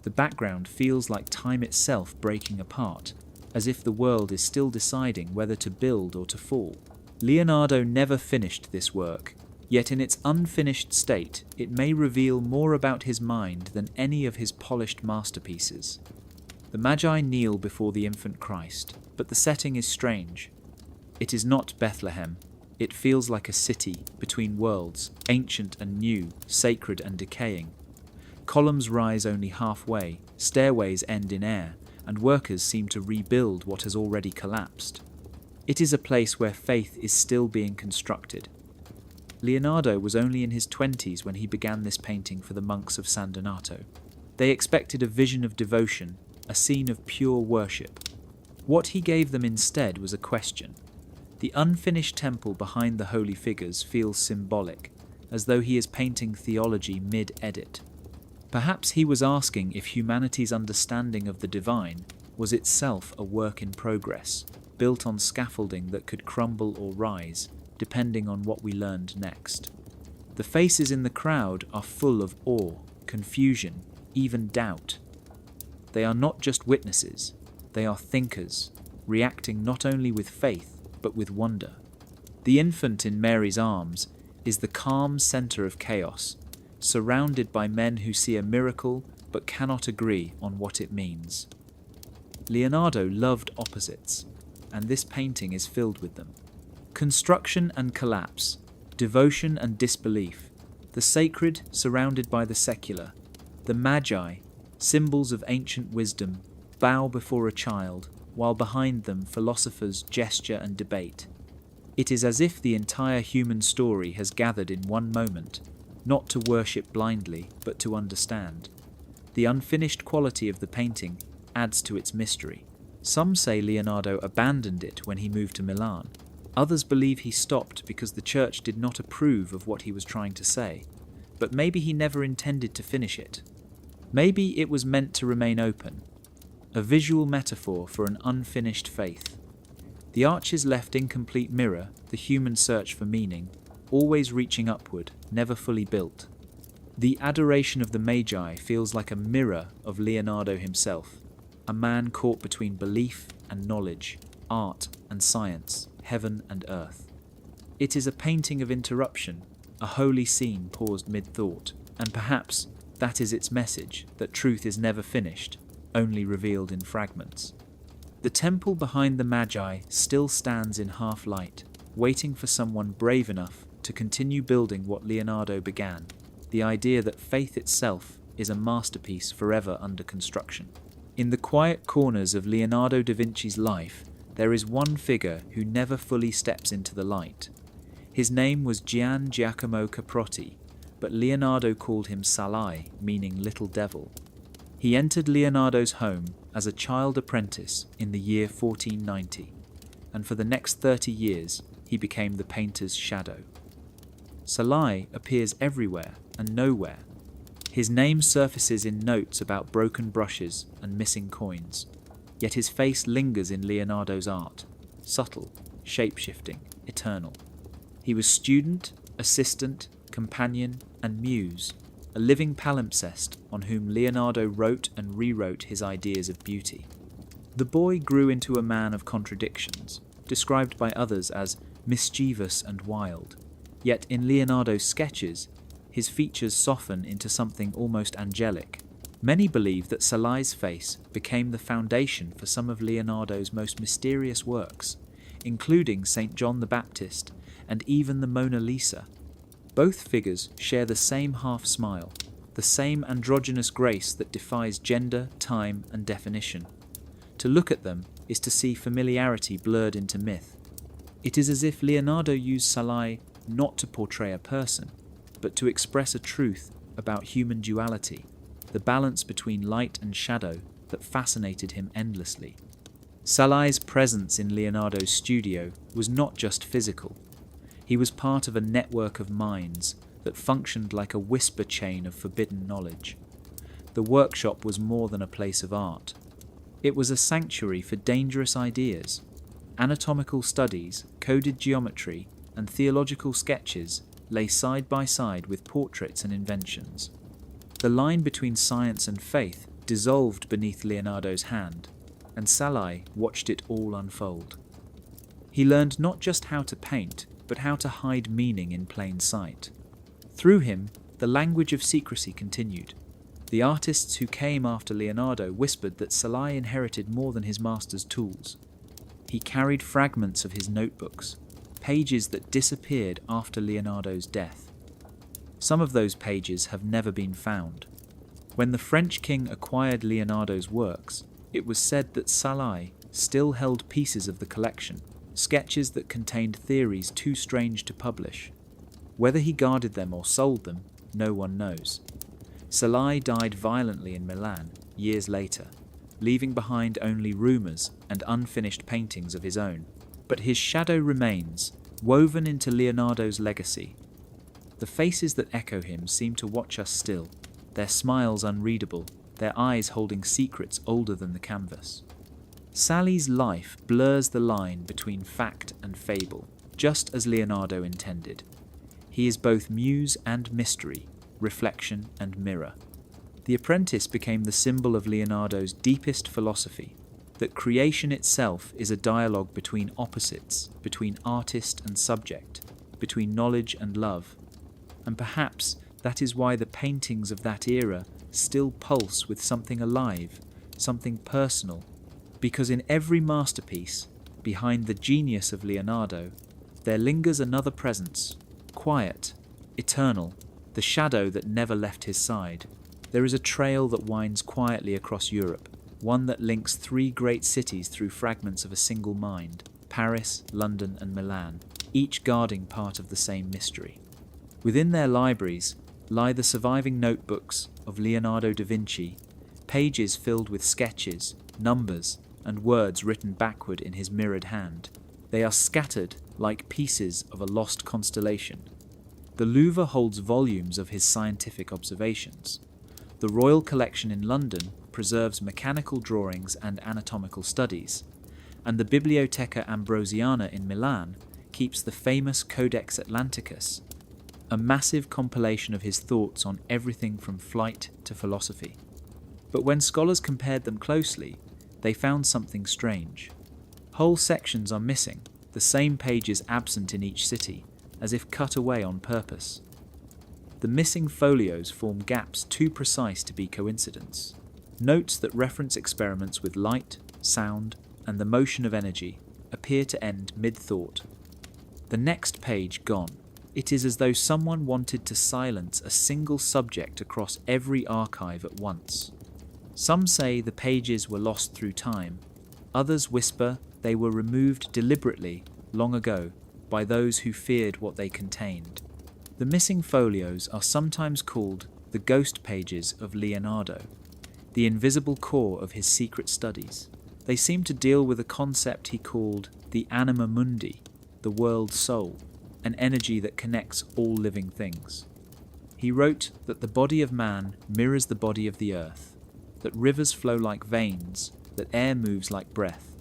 The background feels like time itself breaking apart, as if the world is still deciding whether to build or to fall. Leonardo never finished this work, yet in its unfinished state it may reveal more about his mind than any of his polished masterpieces. The Magi kneel before the infant Christ, but the setting is strange. It is not Bethlehem. It feels like a city between worlds, ancient and new, sacred and decaying. Columns rise only halfway, stairways end in air, and workers seem to rebuild what has already collapsed. It is a place where faith is still being constructed. Leonardo was only in his 20s when he began this painting for the monks of San Donato. They expected a vision of devotion, a scene of pure worship. What he gave them instead was a question. The unfinished temple behind the holy figures feels symbolic, as though he is painting theology mid-edit. Perhaps he was asking if humanity's understanding of the divine was itself a work in progress, built on scaffolding that could crumble or rise, depending on what we learned next. The faces in the crowd are full of awe, confusion, even doubt. They are not just witnesses, they are thinkers, reacting not only with faith, but with wonder. The infant in Mary's arms is the calm center of chaos, surrounded by men who see a miracle but cannot agree on what it means. Leonardo loved opposites, and this painting is filled with them. Construction and collapse, devotion and disbelief, the sacred surrounded by the secular, the magi, symbols of ancient wisdom, bow before a child, while behind them philosophers gesture and debate. It is as if the entire human story has gathered in one moment, not to worship blindly, but to understand. The unfinished quality of the painting adds to its mystery. Some say Leonardo abandoned it when he moved to Milan. Others believe he stopped because the church did not approve of what he was trying to say. But maybe he never intended to finish it. Maybe it was meant to remain open, a visual metaphor for an unfinished faith. The arch's left incomplete mirror the human search for meaning, always reaching upward, never fully built. The adoration of the Magi feels like a mirror of Leonardo himself, a man caught between belief and knowledge, art and science, heaven and earth. It is a painting of interruption, a holy scene paused mid-thought, and perhaps that is its message, that truth is never finished, only revealed in fragments. The temple behind the Magi still stands in half-light, waiting for someone brave enough to continue building what Leonardo began, the idea that faith itself is a masterpiece forever under construction. In the quiet corners of Leonardo da Vinci's life, there is one figure who never fully steps into the light. His name was Gian Giacomo Caprotti, but Leonardo called him Salai, meaning little devil. He entered Leonardo's home as a child apprentice in the year 1490, and for the next 30 years he became the painter's shadow. Salai appears everywhere and nowhere. His name surfaces in notes about broken brushes and missing coins, yet his face lingers in Leonardo's art, subtle, shape-shifting, eternal. He was student, assistant, companion, and muse, a living palimpsest on whom Leonardo wrote and rewrote his ideas of beauty. The boy grew into a man of contradictions, described by others as mischievous and wild, yet in Leonardo's sketches, his features soften into something almost angelic. Many believe that Salai's face became the foundation for some of Leonardo's most mysterious works, including St. John the Baptist and even the Mona Lisa. Both figures share the same half-smile, the same androgynous grace that defies gender, time, and definition. To look at them is to see familiarity blurred into myth. It is as if Leonardo used Salai not to portray a person, but to express a truth about human duality, the balance between light and shadow that fascinated him endlessly. Salai's presence in Leonardo's studio was not just physical. He was part of a network of minds that functioned like a whisper chain of forbidden knowledge. The workshop was more than a place of art. It was a sanctuary for dangerous ideas. Anatomical studies, coded geometry, and theological sketches lay side by side with portraits and inventions. The line between science and faith dissolved beneath Leonardo's hand, and Salai watched it all unfold. He learned not just how to paint, but how to hide meaning in plain sight. Through him, the language of secrecy continued. The artists who came after Leonardo whispered that Salai inherited more than his master's tools. He carried fragments of his notebooks, pages that disappeared after Leonardo's death. Some of those pages have never been found. When the French king acquired Leonardo's works, it was said that Salai still held pieces of the collection, sketches that contained theories too strange to publish. Whether he guarded them or sold them, no one knows. Salai died violently in Milan years later, leaving behind only rumours and unfinished paintings of his own. But his shadow remains, woven into Leonardo's legacy. The faces that echo him seem to watch us still, their smiles unreadable, their eyes holding secrets older than the canvas. Salai's life blurs the line between fact and fable, just as Leonardo intended. He is both muse and mystery, reflection and mirror. The Apprentice became the symbol of Leonardo's deepest philosophy, that creation itself is a dialogue between opposites, between artist and subject, between knowledge and love. And perhaps that is why the paintings of that era still pulse with something alive, something personal, because in every masterpiece, behind the genius of Leonardo, there lingers another presence, quiet, eternal, the shadow that never left his side. There is a trail that winds quietly across Europe, one that links three great cities through fragments of a single mind, Paris, London, and Milan, each guarding part of the same mystery. Within their libraries lie the surviving notebooks of Leonardo da Vinci, pages filled with sketches, numbers, and words written backward in his mirrored hand. They are scattered like pieces of a lost constellation. The Louvre holds volumes of his scientific observations. The Royal Collection in London preserves mechanical drawings and anatomical studies, and the Biblioteca Ambrosiana in Milan keeps the famous Codex Atlanticus, a massive compilation of his thoughts on everything from flight to philosophy. But when scholars compared them closely, they found something strange. Whole sections are missing, the same pages absent in each city, as if cut away on purpose. The missing folios form gaps too precise to be coincidence. Notes that reference experiments with light, sound, and the motion of energy appear to end mid-thought. The next page gone. It is as though someone wanted to silence a single subject across every archive at once. Some say the pages were lost through time. Others whisper they were removed deliberately, long ago, by those who feared what they contained. The missing folios are sometimes called the ghost pages of Leonardo, the invisible core of his secret studies. They seem to deal with a concept he called the anima mundi, the world soul, an energy that connects all living things. He wrote that the body of man mirrors the body of the earth, that rivers flow like veins, that air moves like breath.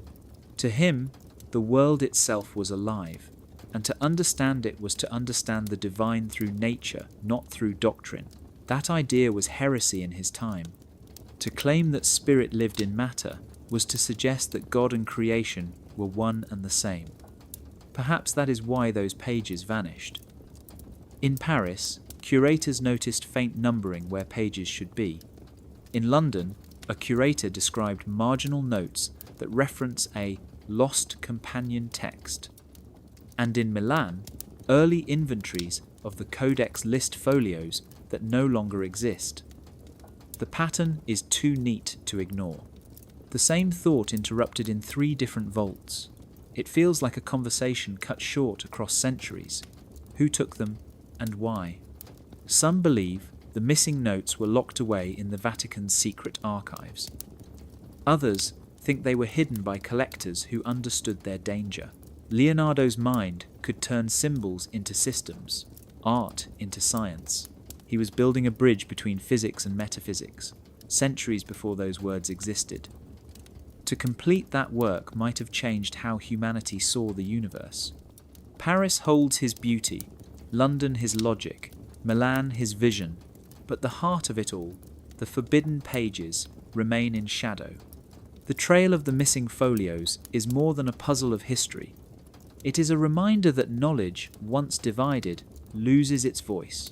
To him, the world itself was alive, and to understand it was to understand the divine through nature, not through doctrine. That idea was heresy in his time. To claim that spirit lived in matter was to suggest that God and creation were one and the same. Perhaps that is why those pages vanished. In Paris, curators noticed faint numbering where pages should be. In London, a curator described marginal notes that reference a lost companion text. And in Milan, early inventories of the Codex list folios that no longer exist. The pattern is too neat to ignore. The same thought interrupted in 3 different vaults. It feels like a conversation cut short across centuries. Who took them and why? Some believe the missing notes were locked away in the Vatican's secret archives. Others think they were hidden by collectors who understood their danger. Leonardo's mind could turn symbols into systems, art into science. He was building a bridge between physics and metaphysics, centuries before those words existed. To complete that work might have changed how humanity saw the universe. Paris holds his beauty, London his logic, Milan his vision, but the heart of it all, the forbidden pages, remain in shadow. The trail of the missing folios is more than a puzzle of history. It is a reminder that knowledge, once divided, loses its voice.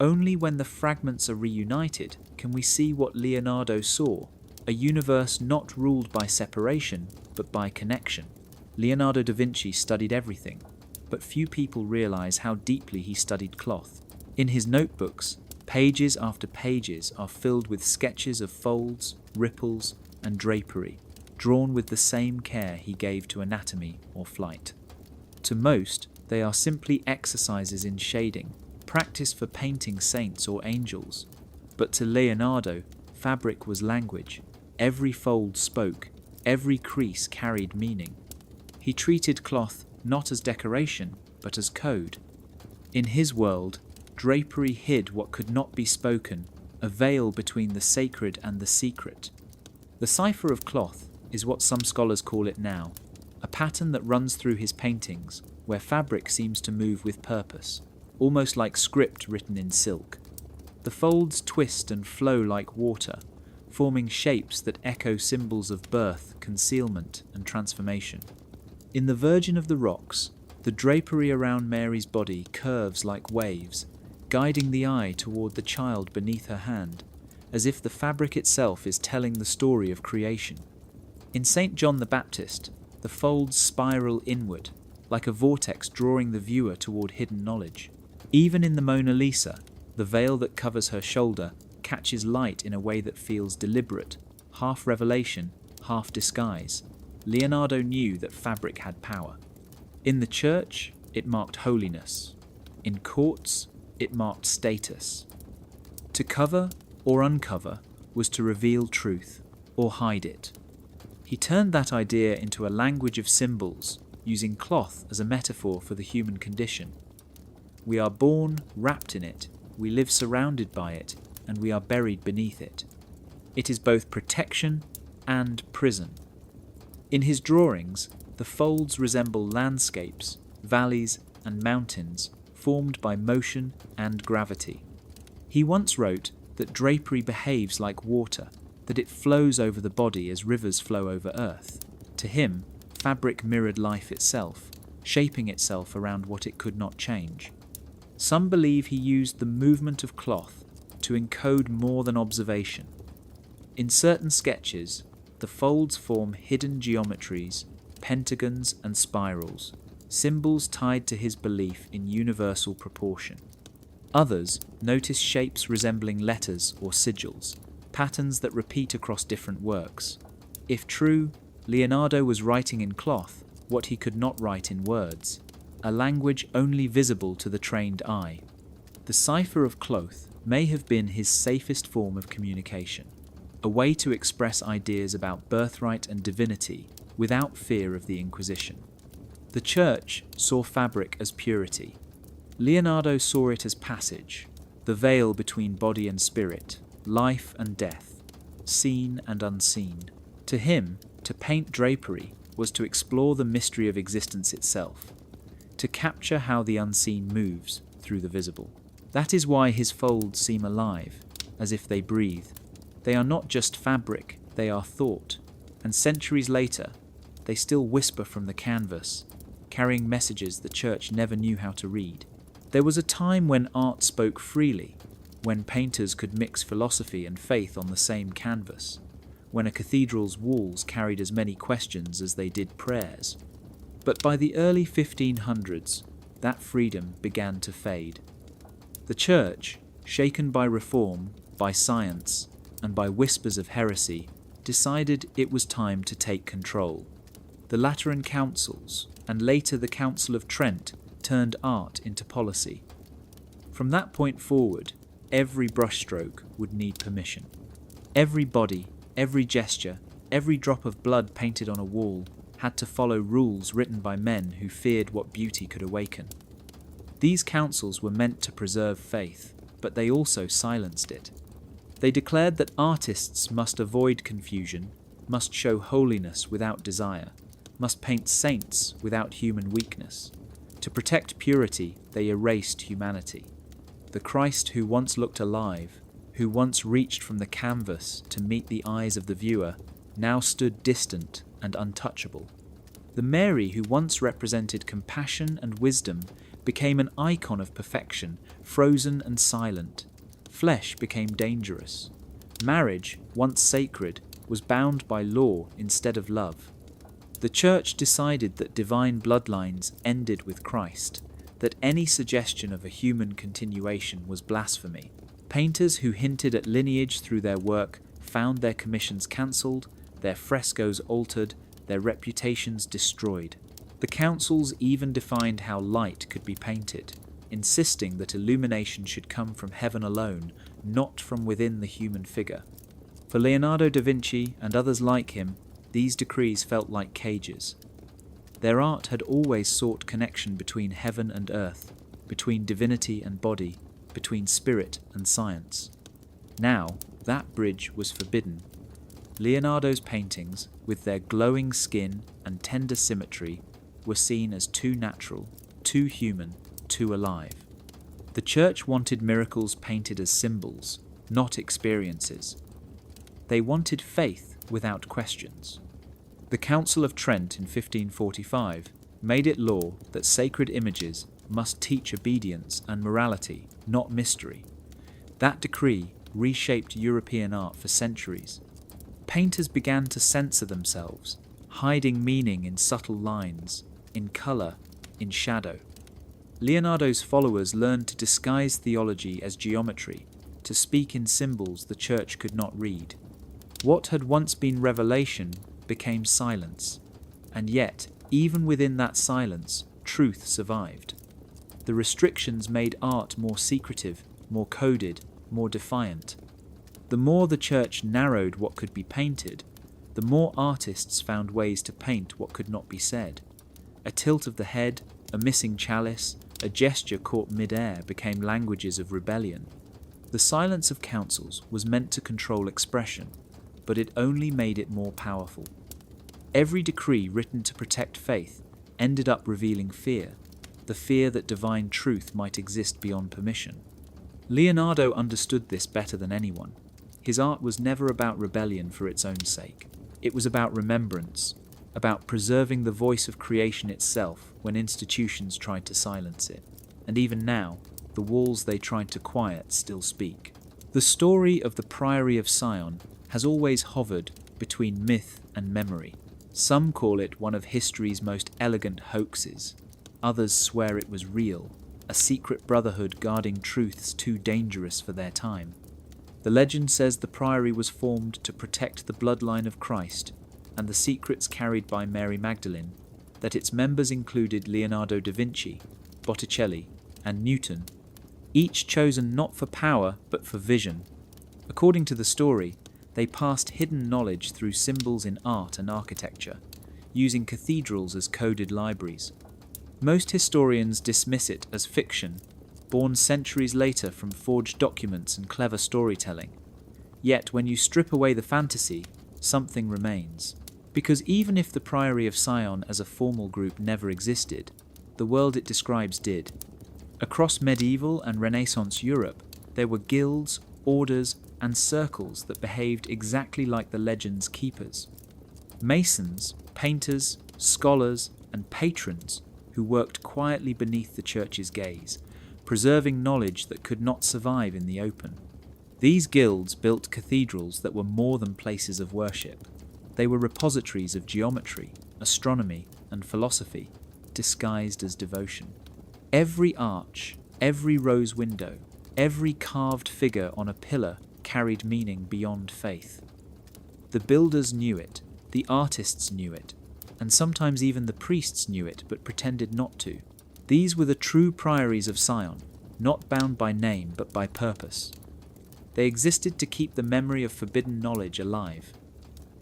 Only when the fragments are reunited can we see what Leonardo saw, a universe not ruled by separation, but by connection. Leonardo da Vinci studied everything, but few people realize how deeply he studied cloth. In his notebooks, pages after pages are filled with sketches of folds, ripples, and drapery, drawn with the same care he gave to anatomy or flight. To most, they are simply exercises in shading, practice for painting saints or angels. But to Leonardo, fabric was language. Every fold spoke, every crease carried meaning. He treated cloth not as decoration, but as code. In his world, drapery hid what could not be spoken, a veil between the sacred and the secret. The cipher of cloth is what some scholars call it now, a pattern that runs through his paintings, where fabric seems to move with purpose, almost like script written in silk. The folds twist and flow like water, forming shapes that echo symbols of birth, concealment, and transformation. In the Virgin of the Rocks, the drapery around Mary's body curves like waves, guiding the eye toward the child beneath her hand, as if the fabric itself is telling the story of creation. In St. John the Baptist, the folds spiral inward, like a vortex drawing the viewer toward hidden knowledge. Even in the Mona Lisa, the veil that covers her shoulder catches light in a way that feels deliberate, half revelation, half disguise. Leonardo knew that fabric had power. In the church, it marked holiness. In courts, it marked status. To cover or uncover was to reveal truth or hide it. He turned that idea into a language of symbols, using cloth as a metaphor for the human condition. We are born wrapped in it, we live surrounded by it, and we are buried beneath it. It is both protection and prison. In his drawings, the folds resemble landscapes, valleys, and mountains formed by motion and gravity. He once wrote that drapery behaves like water, that it flows over the body as rivers flow over earth. To him, fabric mirrored life itself, shaping itself around what it could not change. Some believe he used the movement of cloth to encode more than observation. In certain sketches, the folds form hidden geometries, pentagons and spirals, symbols tied to his belief in universal proportion. Others notice shapes resembling letters or sigils, patterns that repeat across different works. If true, Leonardo was writing in cloth what he could not write in words, a language only visible to the trained eye. The cipher of cloth may have been his safest form of communication, a way to express ideas about birthright and divinity without fear of the Inquisition. The Church saw fabric as purity. Leonardo saw it as passage, the veil between body and spirit, life and death, seen and unseen. To him, to paint drapery was to explore the mystery of existence itself, to capture how the unseen moves through the visible. That is why his folds seem alive, as if they breathe. They are not just fabric, they are thought, and centuries later, they still whisper from the canvas, carrying messages the Church never knew how to read. There was a time when art spoke freely, when painters could mix philosophy and faith on the same canvas, when a cathedral's walls carried as many questions as they did prayers. But by the early 1500s, that freedom began to fade. The Church, shaken by reform, by science, and by whispers of heresy, decided it was time to take control. The Lateran councils, and later the Council of Trent, turned art into policy. From that point forward, every brushstroke would need permission. Every body, every gesture, every drop of blood painted on a wall had to follow rules written by men who feared what beauty could awaken. These councils were meant to preserve faith, but they also silenced it. They declared that artists must avoid confusion, must show holiness without desire, must paint saints without human weakness. To protect purity, they erased humanity. The Christ who once looked alive, who once reached from the canvas to meet the eyes of the viewer, now stood distant and untouchable. The Mary who once represented compassion and wisdom became an icon of perfection, frozen and silent. Flesh became dangerous. Marriage, once sacred, was bound by law instead of love. The Church decided that divine bloodlines ended with Christ, that any suggestion of a human continuation was blasphemy. Painters who hinted at lineage through their work found their commissions cancelled, their frescoes altered, their reputations destroyed. The councils even defined how light could be painted, insisting that illumination should come from heaven alone, not from within the human figure. For Leonardo da Vinci and others like him, these decrees felt like cages. Their art had always sought connection between heaven and earth, between divinity and body, between spirit and science. Now, that bridge was forbidden. Leonardo's paintings, with their glowing skin and tender symmetry, were seen as too natural, too human, too alive. The Church wanted miracles painted as symbols, not experiences. They wanted faith without questions. The Council of Trent in 1545 made it law that sacred images must teach obedience and morality, not mystery. That decree reshaped European art for centuries. painters began to censor themselves, hiding meaning in subtle lines, in colour, in shadow. Leonardo's followers learned to disguise theology as geometry, to speak in symbols the church could not read. What had once been revelation became silence, and yet, even within that silence, truth survived. The restrictions made art more secretive, more coded, more defiant. The more the church narrowed what could be painted, the more artists found ways to paint what could not be said. A tilt of the head, a missing chalice, a gesture caught mid-air became languages of rebellion. The silence of councils was meant to control expression, but it only made it more powerful. Every decree written to protect faith ended up revealing fear, the fear that divine truth might exist beyond permission. Leonardo understood this better than anyone. His art was never about rebellion for its own sake. It was about remembrance, about preserving the voice of creation itself when institutions tried to silence it. And even now, the walls they tried to quiet still speak. The story of the Priory of Sion has always hovered between myth and memory. Some call it one of history's most elegant hoaxes. Others swear it was real, a secret brotherhood guarding truths too dangerous for their time. The legend says the priory was formed to protect the bloodline of Christ and the secrets carried by Mary Magdalene, that its members included Leonardo da Vinci, Botticelli, and Newton, each chosen not for power but for vision. According to the story, they passed hidden knowledge through symbols in art and architecture, using cathedrals as coded libraries. Most historians dismiss it as fiction, born centuries later from forged documents and clever storytelling. Yet when you strip away the fantasy, something remains. Because even if the Priory of Sion as a formal group never existed, the world it describes did. Across medieval and Renaissance Europe, there were guilds, orders, and circles that behaved exactly like the legend's keepers. Masons, painters, scholars, and patrons who worked quietly beneath the church's gaze, preserving knowledge that could not survive in the open. These guilds built cathedrals that were more than places of worship. They were repositories of geometry, astronomy, and philosophy, disguised as devotion. Every arch, every rose window, every carved figure on a pillar carried meaning beyond faith. The builders knew it, the artists knew it, and sometimes even the priests knew it but pretended not to. These were the true priories of Sion, not bound by name but by purpose. They existed to keep the memory of forbidden knowledge alive.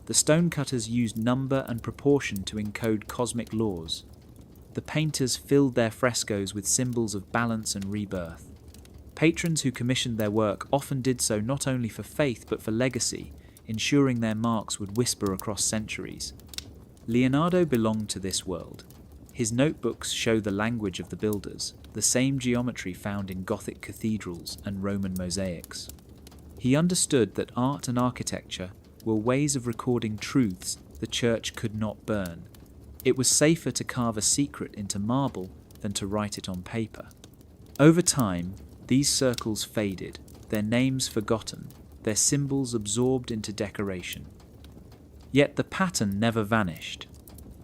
The stonecutters used number and proportion to encode cosmic laws. The painters filled their frescoes with symbols of balance and rebirth. Patrons who commissioned their work often did so not only for faith but for legacy, ensuring their marks would whisper across centuries. Leonardo belonged to this world. His notebooks show the language of the builders, the same geometry found in Gothic cathedrals and Roman mosaics. He understood that art and architecture were ways of recording truths the church could not burn. It was safer to carve a secret into marble than to write it on paper. Over time, these circles faded, their names forgotten, their symbols absorbed into decoration. Yet the pattern never vanished.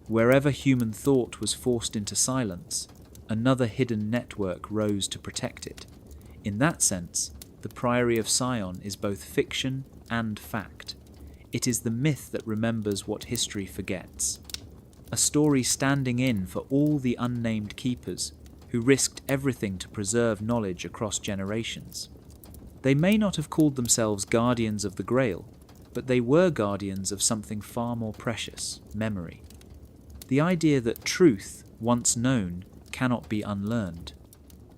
Wherever human thought was forced into silence, another hidden network rose to protect it. In that sense, the Priory of Sion is both fiction and fact. It is the myth that remembers what history forgets. A story standing in for all the unnamed keepers who risked everything to preserve knowledge across generations. They may not have called themselves guardians of the Grail, but they were guardians of something far more precious, memory. The idea that truth, once known, cannot be unlearned.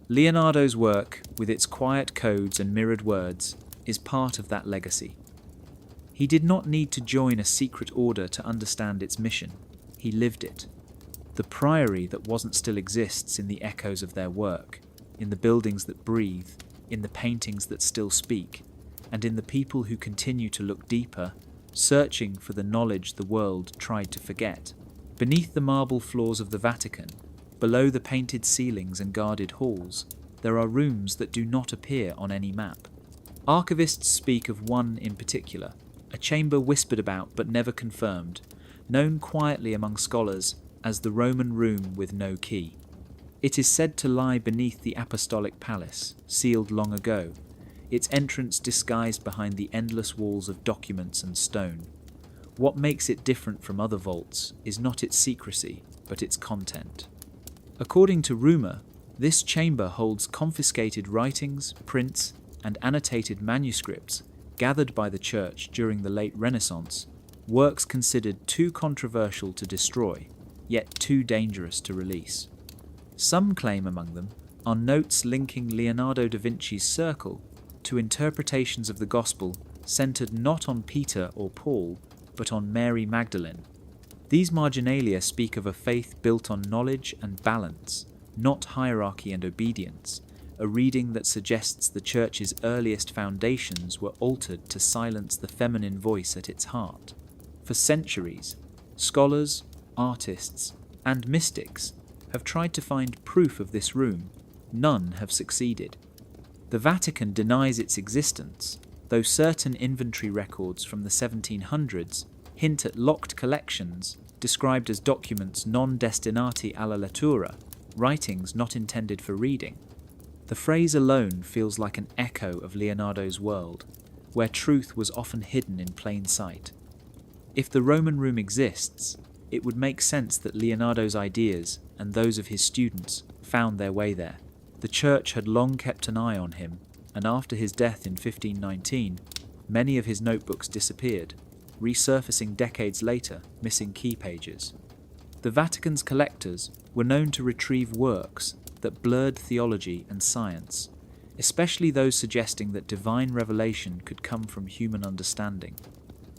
Leonardo's work, with its quiet codes and mirrored words, is part of that legacy. He did not need to join a secret order to understand its mission. He lived it. The priory that wasn't still exists in the echoes of their work, in the buildings that breathe, in the paintings that still speak, and in the people who continue to look deeper, searching for the knowledge the world tried to forget. Beneath the marble floors of the Vatican, below the painted ceilings and guarded halls, there are rooms that do not appear on any map. Archivists speak of one in particular, a chamber whispered about but never confirmed, known quietly among scholars as the Roman room with no key. It is said to lie beneath the apostolic palace, sealed long ago, its entrance disguised behind the endless walls of documents and stone. What makes it different from other vaults is not its secrecy, but its content. According to rumour, this chamber holds confiscated writings, prints, and annotated manuscripts gathered by the Church during the late Renaissance, works considered too controversial to destroy, yet too dangerous to release. Some claim among them are notes linking Leonardo da Vinci's circle to interpretations of the Gospel centered not on Peter or Paul, but on Mary Magdalene. These marginalia speak of a faith built on knowledge and balance, not hierarchy and obedience, a reading that suggests the Church's earliest foundations were altered to silence the feminine voice at its heart. For centuries, scholars, artists, and mystics have tried to find proof of this room. None have succeeded. The Vatican denies its existence, though certain inventory records from the 1700s hint at locked collections described as documents non destinati alla lettura, writings not intended for reading. The phrase alone feels like an echo of Leonardo's world, where truth was often hidden in plain sight. If the Roman room exists, it would make sense that Leonardo's ideas and those of his students found their way there. The Church had long kept an eye on him, and after his death in 1519, many of his notebooks disappeared, resurfacing decades later, missing key pages. The Vatican's collectors were known to retrieve works that blurred theology and science, especially those suggesting that divine revelation could come from human understanding.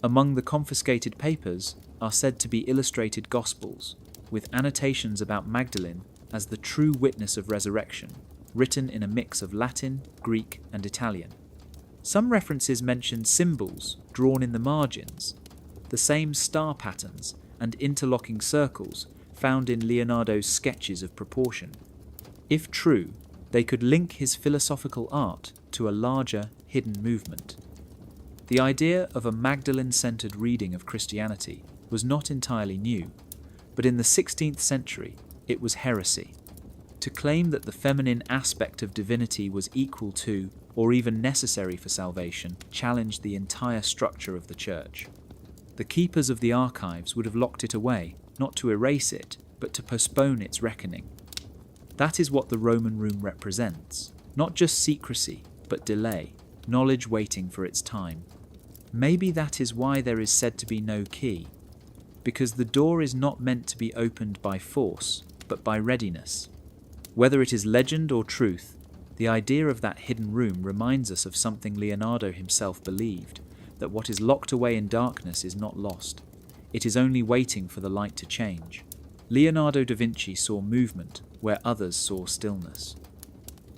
Among the confiscated papers are said to be illustrated Gospels, with annotations about Magdalene as the true witness of resurrection, written in a mix of Latin, Greek, and Italian. Some references mention symbols drawn in the margins, the same star patterns and interlocking circles found in Leonardo's sketches of proportion. If true, they could link his philosophical art to a larger, hidden movement. The idea of a Magdalene-centered reading of Christianity was not entirely new, but in the 16th century it was heresy. To claim that the feminine aspect of divinity was equal to, or even necessary for salvation, challenged the entire structure of the Church. The keepers of the archives would have locked it away, not to erase it, but to postpone its reckoning. That is what the Roman room represents, not just secrecy, but delay, knowledge waiting for its time. Maybe that is why there is said to be no key, because the door is not meant to be opened by force, but by readiness. Whether it is legend or truth, the idea of that hidden room reminds us of something Leonardo himself believed, that what is locked away in darkness is not lost. It is only waiting for the light to change. Leonardo da Vinci saw movement where others saw stillness.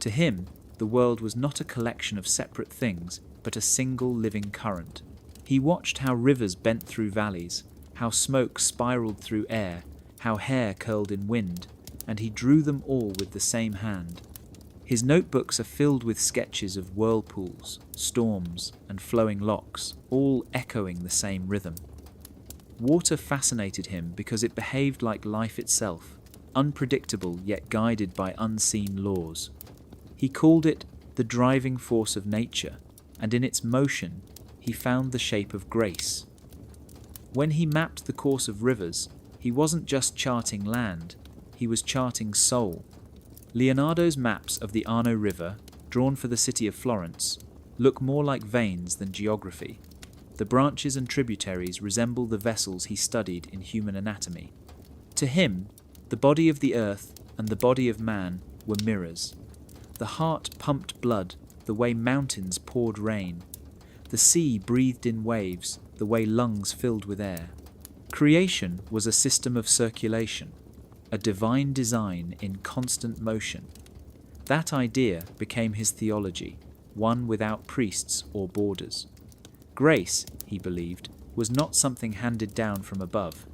To him, the world was not a collection of separate things, but a single living current. He watched how rivers bent through valleys, how smoke spiraled through air, how hair curled in wind, and he drew them all with the same hand. His notebooks are filled with sketches of whirlpools, storms, and flowing locks, all echoing the same rhythm. Water fascinated him because it behaved like life itself, unpredictable yet guided by unseen laws. He called it the driving force of nature, and in its motion he found the shape of grace. When he mapped the course of rivers, he wasn't just charting land, he was charting soul. Leonardo's maps of the Arno River, drawn for the city of Florence, look more like veins than geography. The branches and tributaries resemble the vessels he studied in human anatomy. To him, the body of the earth and the body of man were mirrors. The heart pumped blood the way mountains poured rain. The sea breathed in waves the way lungs filled with air. Creation was a system of circulation, a divine design in constant motion. That idea became his theology, one without priests or borders. Grace, he believed, was not something handed down from above.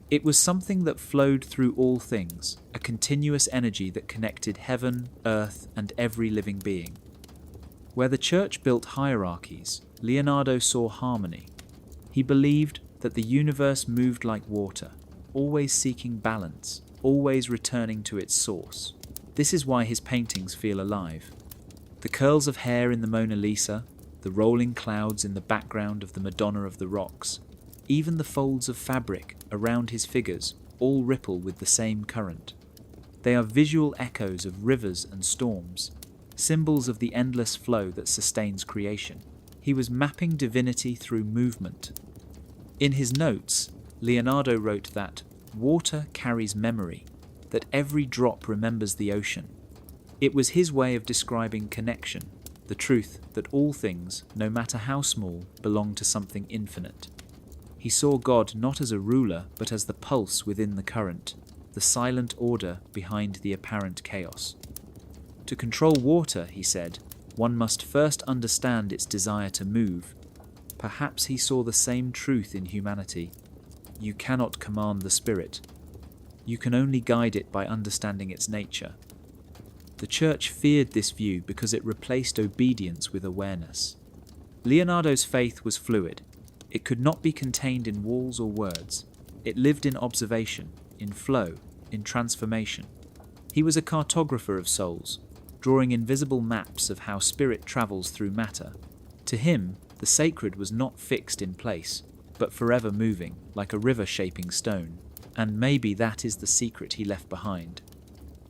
It was something that flowed through all things, a continuous energy that connected heaven, earth, and every living being. Where the Church built hierarchies, Leonardo saw harmony. He believed that the universe moved like water, always seeking balance, always returning to its source. This is why his paintings feel alive. The curls of hair in the Mona Lisa, the rolling clouds in the background of the Madonna of the Rocks, even the folds of fabric around his figures all ripple with the same current. They are visual echoes of rivers and storms, symbols of the endless flow that sustains creation. He was mapping divinity through movement. In his notes, Leonardo wrote that water carries memory, that every drop remembers the ocean. It was his way of describing connection, the truth that all things, no matter how small, belong to something infinite. He saw God not as a ruler, but as the pulse within the current, the silent order behind the apparent chaos. To control water, he said, one must first understand its desire to move. Perhaps he saw the same truth in humanity. You cannot command the spirit. You can only guide it by understanding its nature. The Church feared this view because it replaced obedience with awareness. Leonardo's faith was fluid. It could not be contained in walls or words. It lived in observation, in flow, in transformation. He was a cartographer of souls, drawing invisible maps of how spirit travels through matter. To him, the sacred was not fixed in place, but forever moving, like a river shaping stone. And maybe that is the secret he left behind.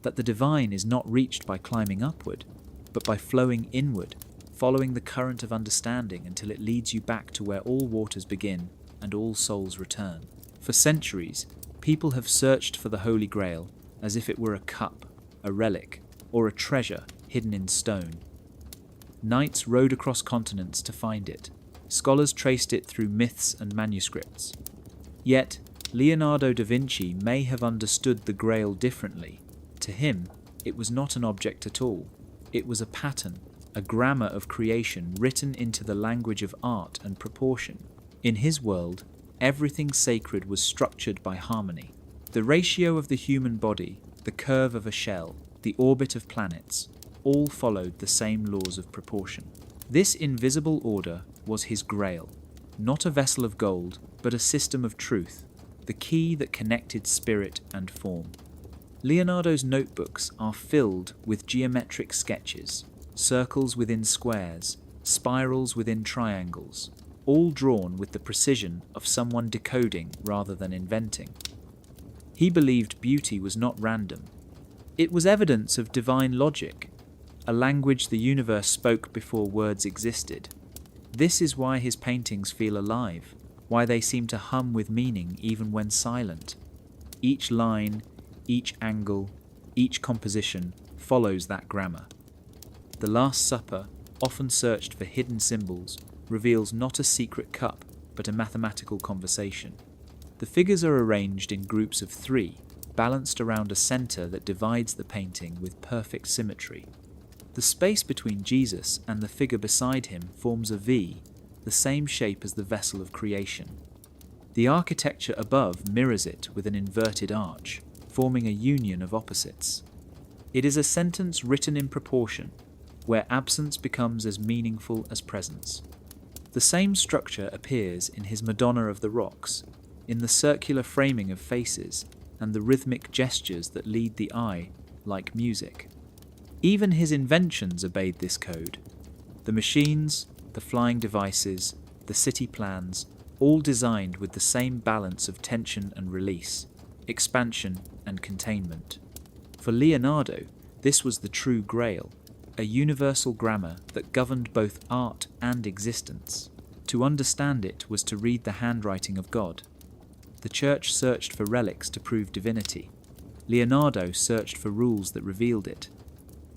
That the divine is not reached by climbing upward, but by flowing inward, following the current of understanding until it leads you back to where all waters begin and all souls return. For centuries, people have searched for the Holy Grail as if it were a cup, a relic, or a treasure hidden in stone. Knights rode across continents to find it. Scholars traced it through myths and manuscripts. Yet, Leonardo da Vinci may have understood the Grail differently. To him, it was not an object at all. It was a pattern, a grammar of creation written into the language of art and proportion. In his world, everything sacred was structured by harmony. The ratio of the human body, the curve of a shell, the orbit of planets, all followed the same laws of proportion. This invisible order was his Grail, not a vessel of gold, but a system of truth, the key that connected spirit and form. Leonardo's notebooks are filled with geometric sketches, circles within squares, spirals within triangles, all drawn with the precision of someone decoding rather than inventing. He believed beauty was not random. It was evidence of divine logic, a language the universe spoke before words existed. This is why his paintings feel alive, why they seem to hum with meaning even when silent. Each line, each angle, each composition follows that grammar. The Last Supper, often searched for hidden symbols, reveals not a secret cup, but a mathematical conversation. The figures are arranged in groups of 3, balanced around a center that divides the painting with perfect symmetry. The space between Jesus and the figure beside him forms a V, the same shape as the vessel of creation. The architecture above mirrors it with an inverted arch, forming a union of opposites. It is a sentence written in proportion, where absence becomes as meaningful as presence. The same structure appears in his Madonna of the Rocks, in the circular framing of faces and the rhythmic gestures that lead the eye like music. Even his inventions obeyed this code. The machines, the flying devices, the city plans, all designed with the same balance of tension and release, expansion and containment. For Leonardo, this was the true Grail, a universal grammar that governed both art and existence. To understand it was to read the handwriting of God. The Church searched for relics to prove divinity. Leonardo searched for rules that revealed it.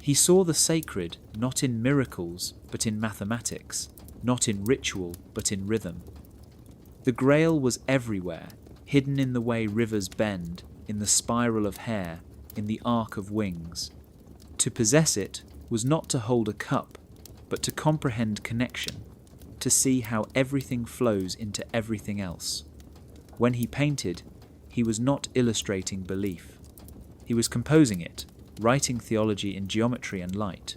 He saw the sacred not in miracles, but in mathematics, not in ritual, but in rhythm. The Grail was everywhere, hidden in the way rivers bend, in the spiral of hair, in the arc of wings. To possess it was not to hold a cup, but to comprehend connection, to see how everything flows into everything else. When he painted, he was not illustrating belief. He was composing it, writing theology in geometry and light.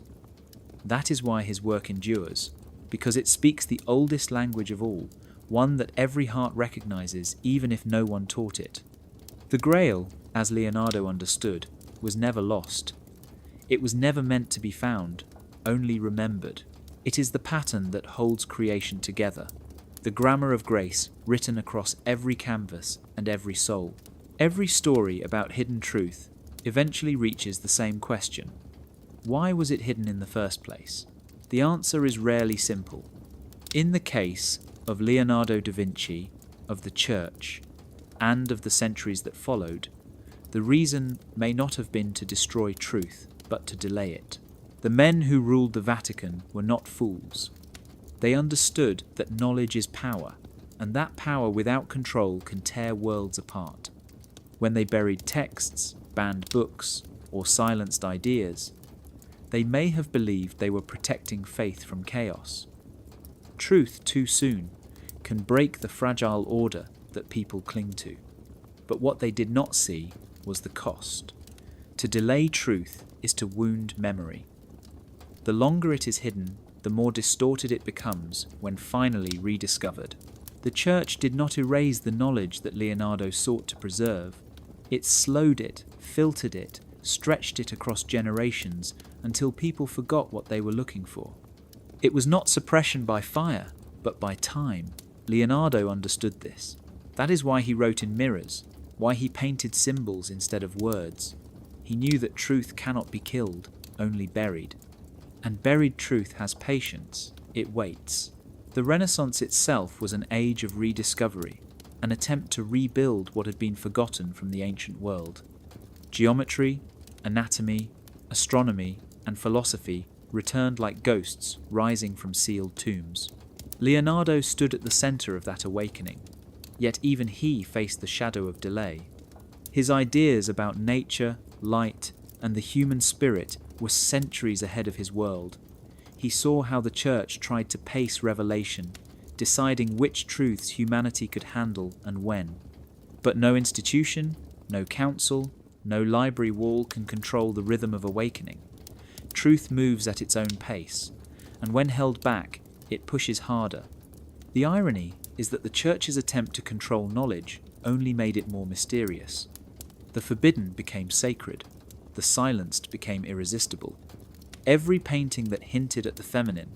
That is why his work endures, because it speaks the oldest language of all, one that every heart recognizes even if no one taught it. The Grail, as Leonardo understood, was never lost. It was never meant to be found, only remembered. It is the pattern that holds creation together, the grammar of grace written across every canvas and every soul. Every story about hidden truth eventually reaches the same question. Why was it hidden in the first place? The answer is rarely simple. In the case of Leonardo da Vinci, of the Church, and of the centuries that followed, the reason may not have been to destroy truth, but to delay it. The men who ruled the Vatican were not fools. They understood that knowledge is power, and that power without control can tear worlds apart. When they buried texts, banned books, or silenced ideas, they may have believed they were protecting faith from chaos. Truth too soon can break the fragile order that people cling to. But what they did not see was the cost. To delay truth is to wound memory. The longer it is hidden, the more distorted it becomes when finally rediscovered. The Church did not erase the knowledge that Leonardo sought to preserve. It slowed it, filtered it, stretched it across generations until people forgot what they were looking for. It was not suppression by fire, but by time. Leonardo understood this. That is why he wrote in mirrors, why he painted symbols instead of words. He knew that truth cannot be killed, only buried. And buried truth has patience, it waits. The Renaissance itself was an age of rediscovery, an attempt to rebuild what had been forgotten from the ancient world. Geometry, anatomy, astronomy, and philosophy returned like ghosts rising from sealed tombs. Leonardo stood at the center of that awakening, yet even he faced the shadow of delay. His ideas about nature, light, and the human spirit were centuries ahead of his world. He saw how the Church tried to pace revelation, deciding which truths humanity could handle and when. But no institution, no council, no library wall can control the rhythm of awakening. Truth moves at its own pace, and when held back, it pushes harder. The irony is that the Church's attempt to control knowledge only made it more mysterious. The forbidden became sacred, the silenced became irresistible. Every painting that hinted at the feminine,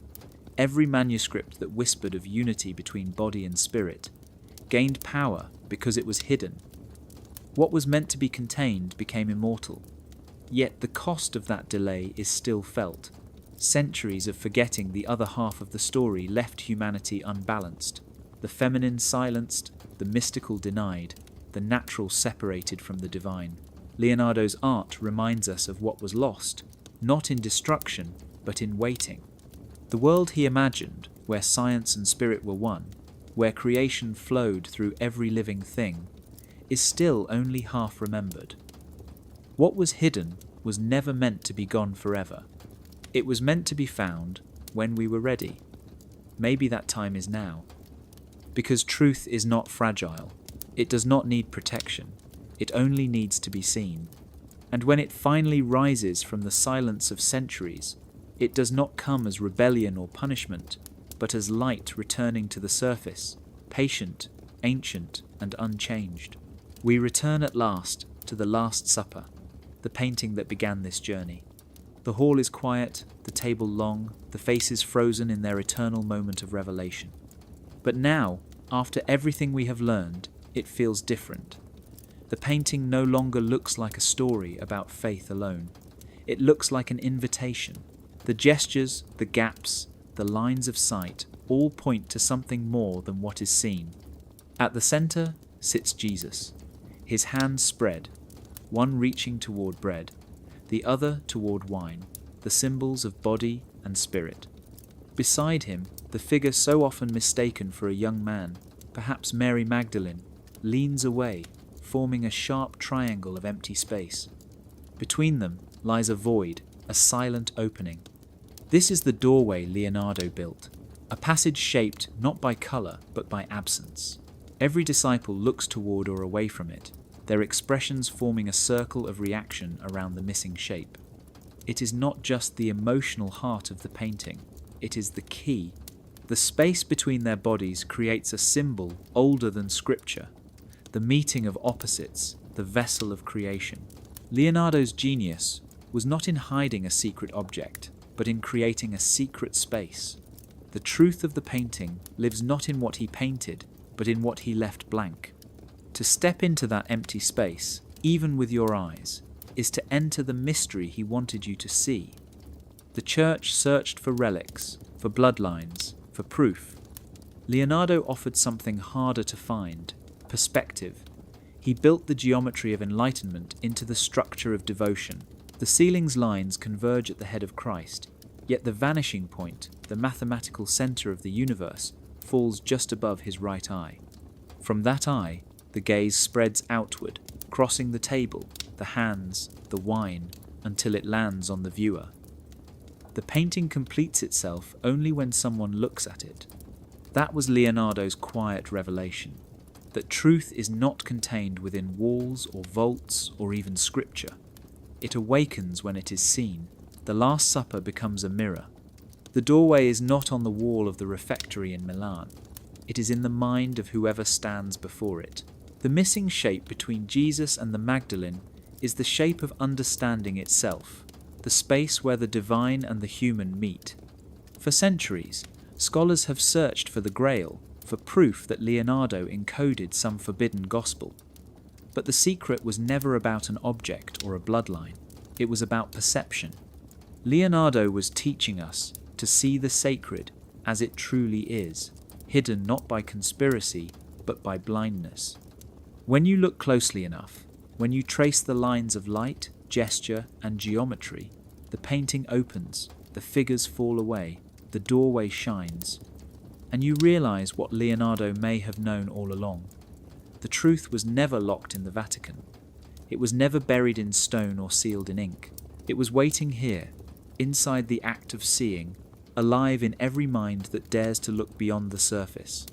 every manuscript that whispered of unity between body and spirit, gained power because it was hidden. What was meant to be contained became immortal. Yet the cost of that delay is still felt. Centuries of forgetting the other half of the story left humanity unbalanced. The feminine silenced, the mystical denied, the natural separated from the divine. Leonardo's art reminds us of what was lost, not in destruction, but in waiting. The world he imagined, where science and spirit were one, where creation flowed through every living thing, is still only half remembered. What was hidden was never meant to be gone forever. It was meant to be found when we were ready. Maybe that time is now. Because truth is not fragile. It does not need protection. It only needs to be seen. And when it finally rises from the silence of centuries, it does not come as rebellion or punishment, but as light returning to the surface, patient, ancient, and unchanged. We return at last to the Last Supper, the painting that began this journey. The hall is quiet, the table long, the faces frozen in their eternal moment of revelation. But now, after everything we have learned, it feels different. The painting no longer looks like a story about faith alone. It looks like an invitation. The gestures, the gaps, the lines of sight all point to something more than what is seen. At the center sits Jesus, his hands spread, one reaching toward bread, the other toward wine, the symbols of body and spirit. Beside him, the figure so often mistaken for a young man, perhaps Mary Magdalene, leans away, forming a sharp triangle of empty space. Between them lies a void, a silent opening. This is the doorway Leonardo built, a passage shaped not by color but by absence. Every disciple looks toward or away from it, their expressions forming a circle of reaction around the missing shape. It is not just the emotional heart of the painting, it is the key. The space between their bodies creates a symbol older than scripture, the meeting of opposites, the vessel of creation. Leonardo's genius was not in hiding a secret object, but in creating a secret space. The truth of the painting lives not in what he painted, but in what he left blank. To step into that empty space, even with your eyes, is to enter the mystery he wanted you to see. The church searched for relics, for bloodlines, for proof. Leonardo offered something harder to find: perspective. He built the geometry of enlightenment into the structure of devotion. The ceiling's lines converge at the head of Christ, yet the vanishing point, the mathematical center of the universe, falls just above his right eye. From that eye, the gaze spreads outward, crossing the table, the hands, the wine, until it lands on the viewer. The painting completes itself only when someone looks at it. That was Leonardo's quiet revelation, that truth is not contained within walls or vaults or even scripture. It awakens when it is seen. The Last Supper becomes a mirror. The doorway is not on the wall of the refectory in Milan. It is in the mind of whoever stands before it. The missing shape between Jesus and the Magdalene is the shape of understanding itself, the space where the divine and the human meet. For centuries, scholars have searched for the Grail, for proof that Leonardo encoded some forbidden gospel. But the secret was never about an object or a bloodline. It was about perception. Leonardo was teaching us to see the sacred as it truly is, hidden not by conspiracy, but by blindness. When you look closely enough, when you trace the lines of light, gesture, and geometry, the painting opens, the figures fall away, the doorway shines, and you realize what Leonardo may have known all along. The truth was never locked in the Vatican. It was never buried in stone or sealed in ink. It was waiting here, inside the act of seeing, alive in every mind that dares to look beyond the surface.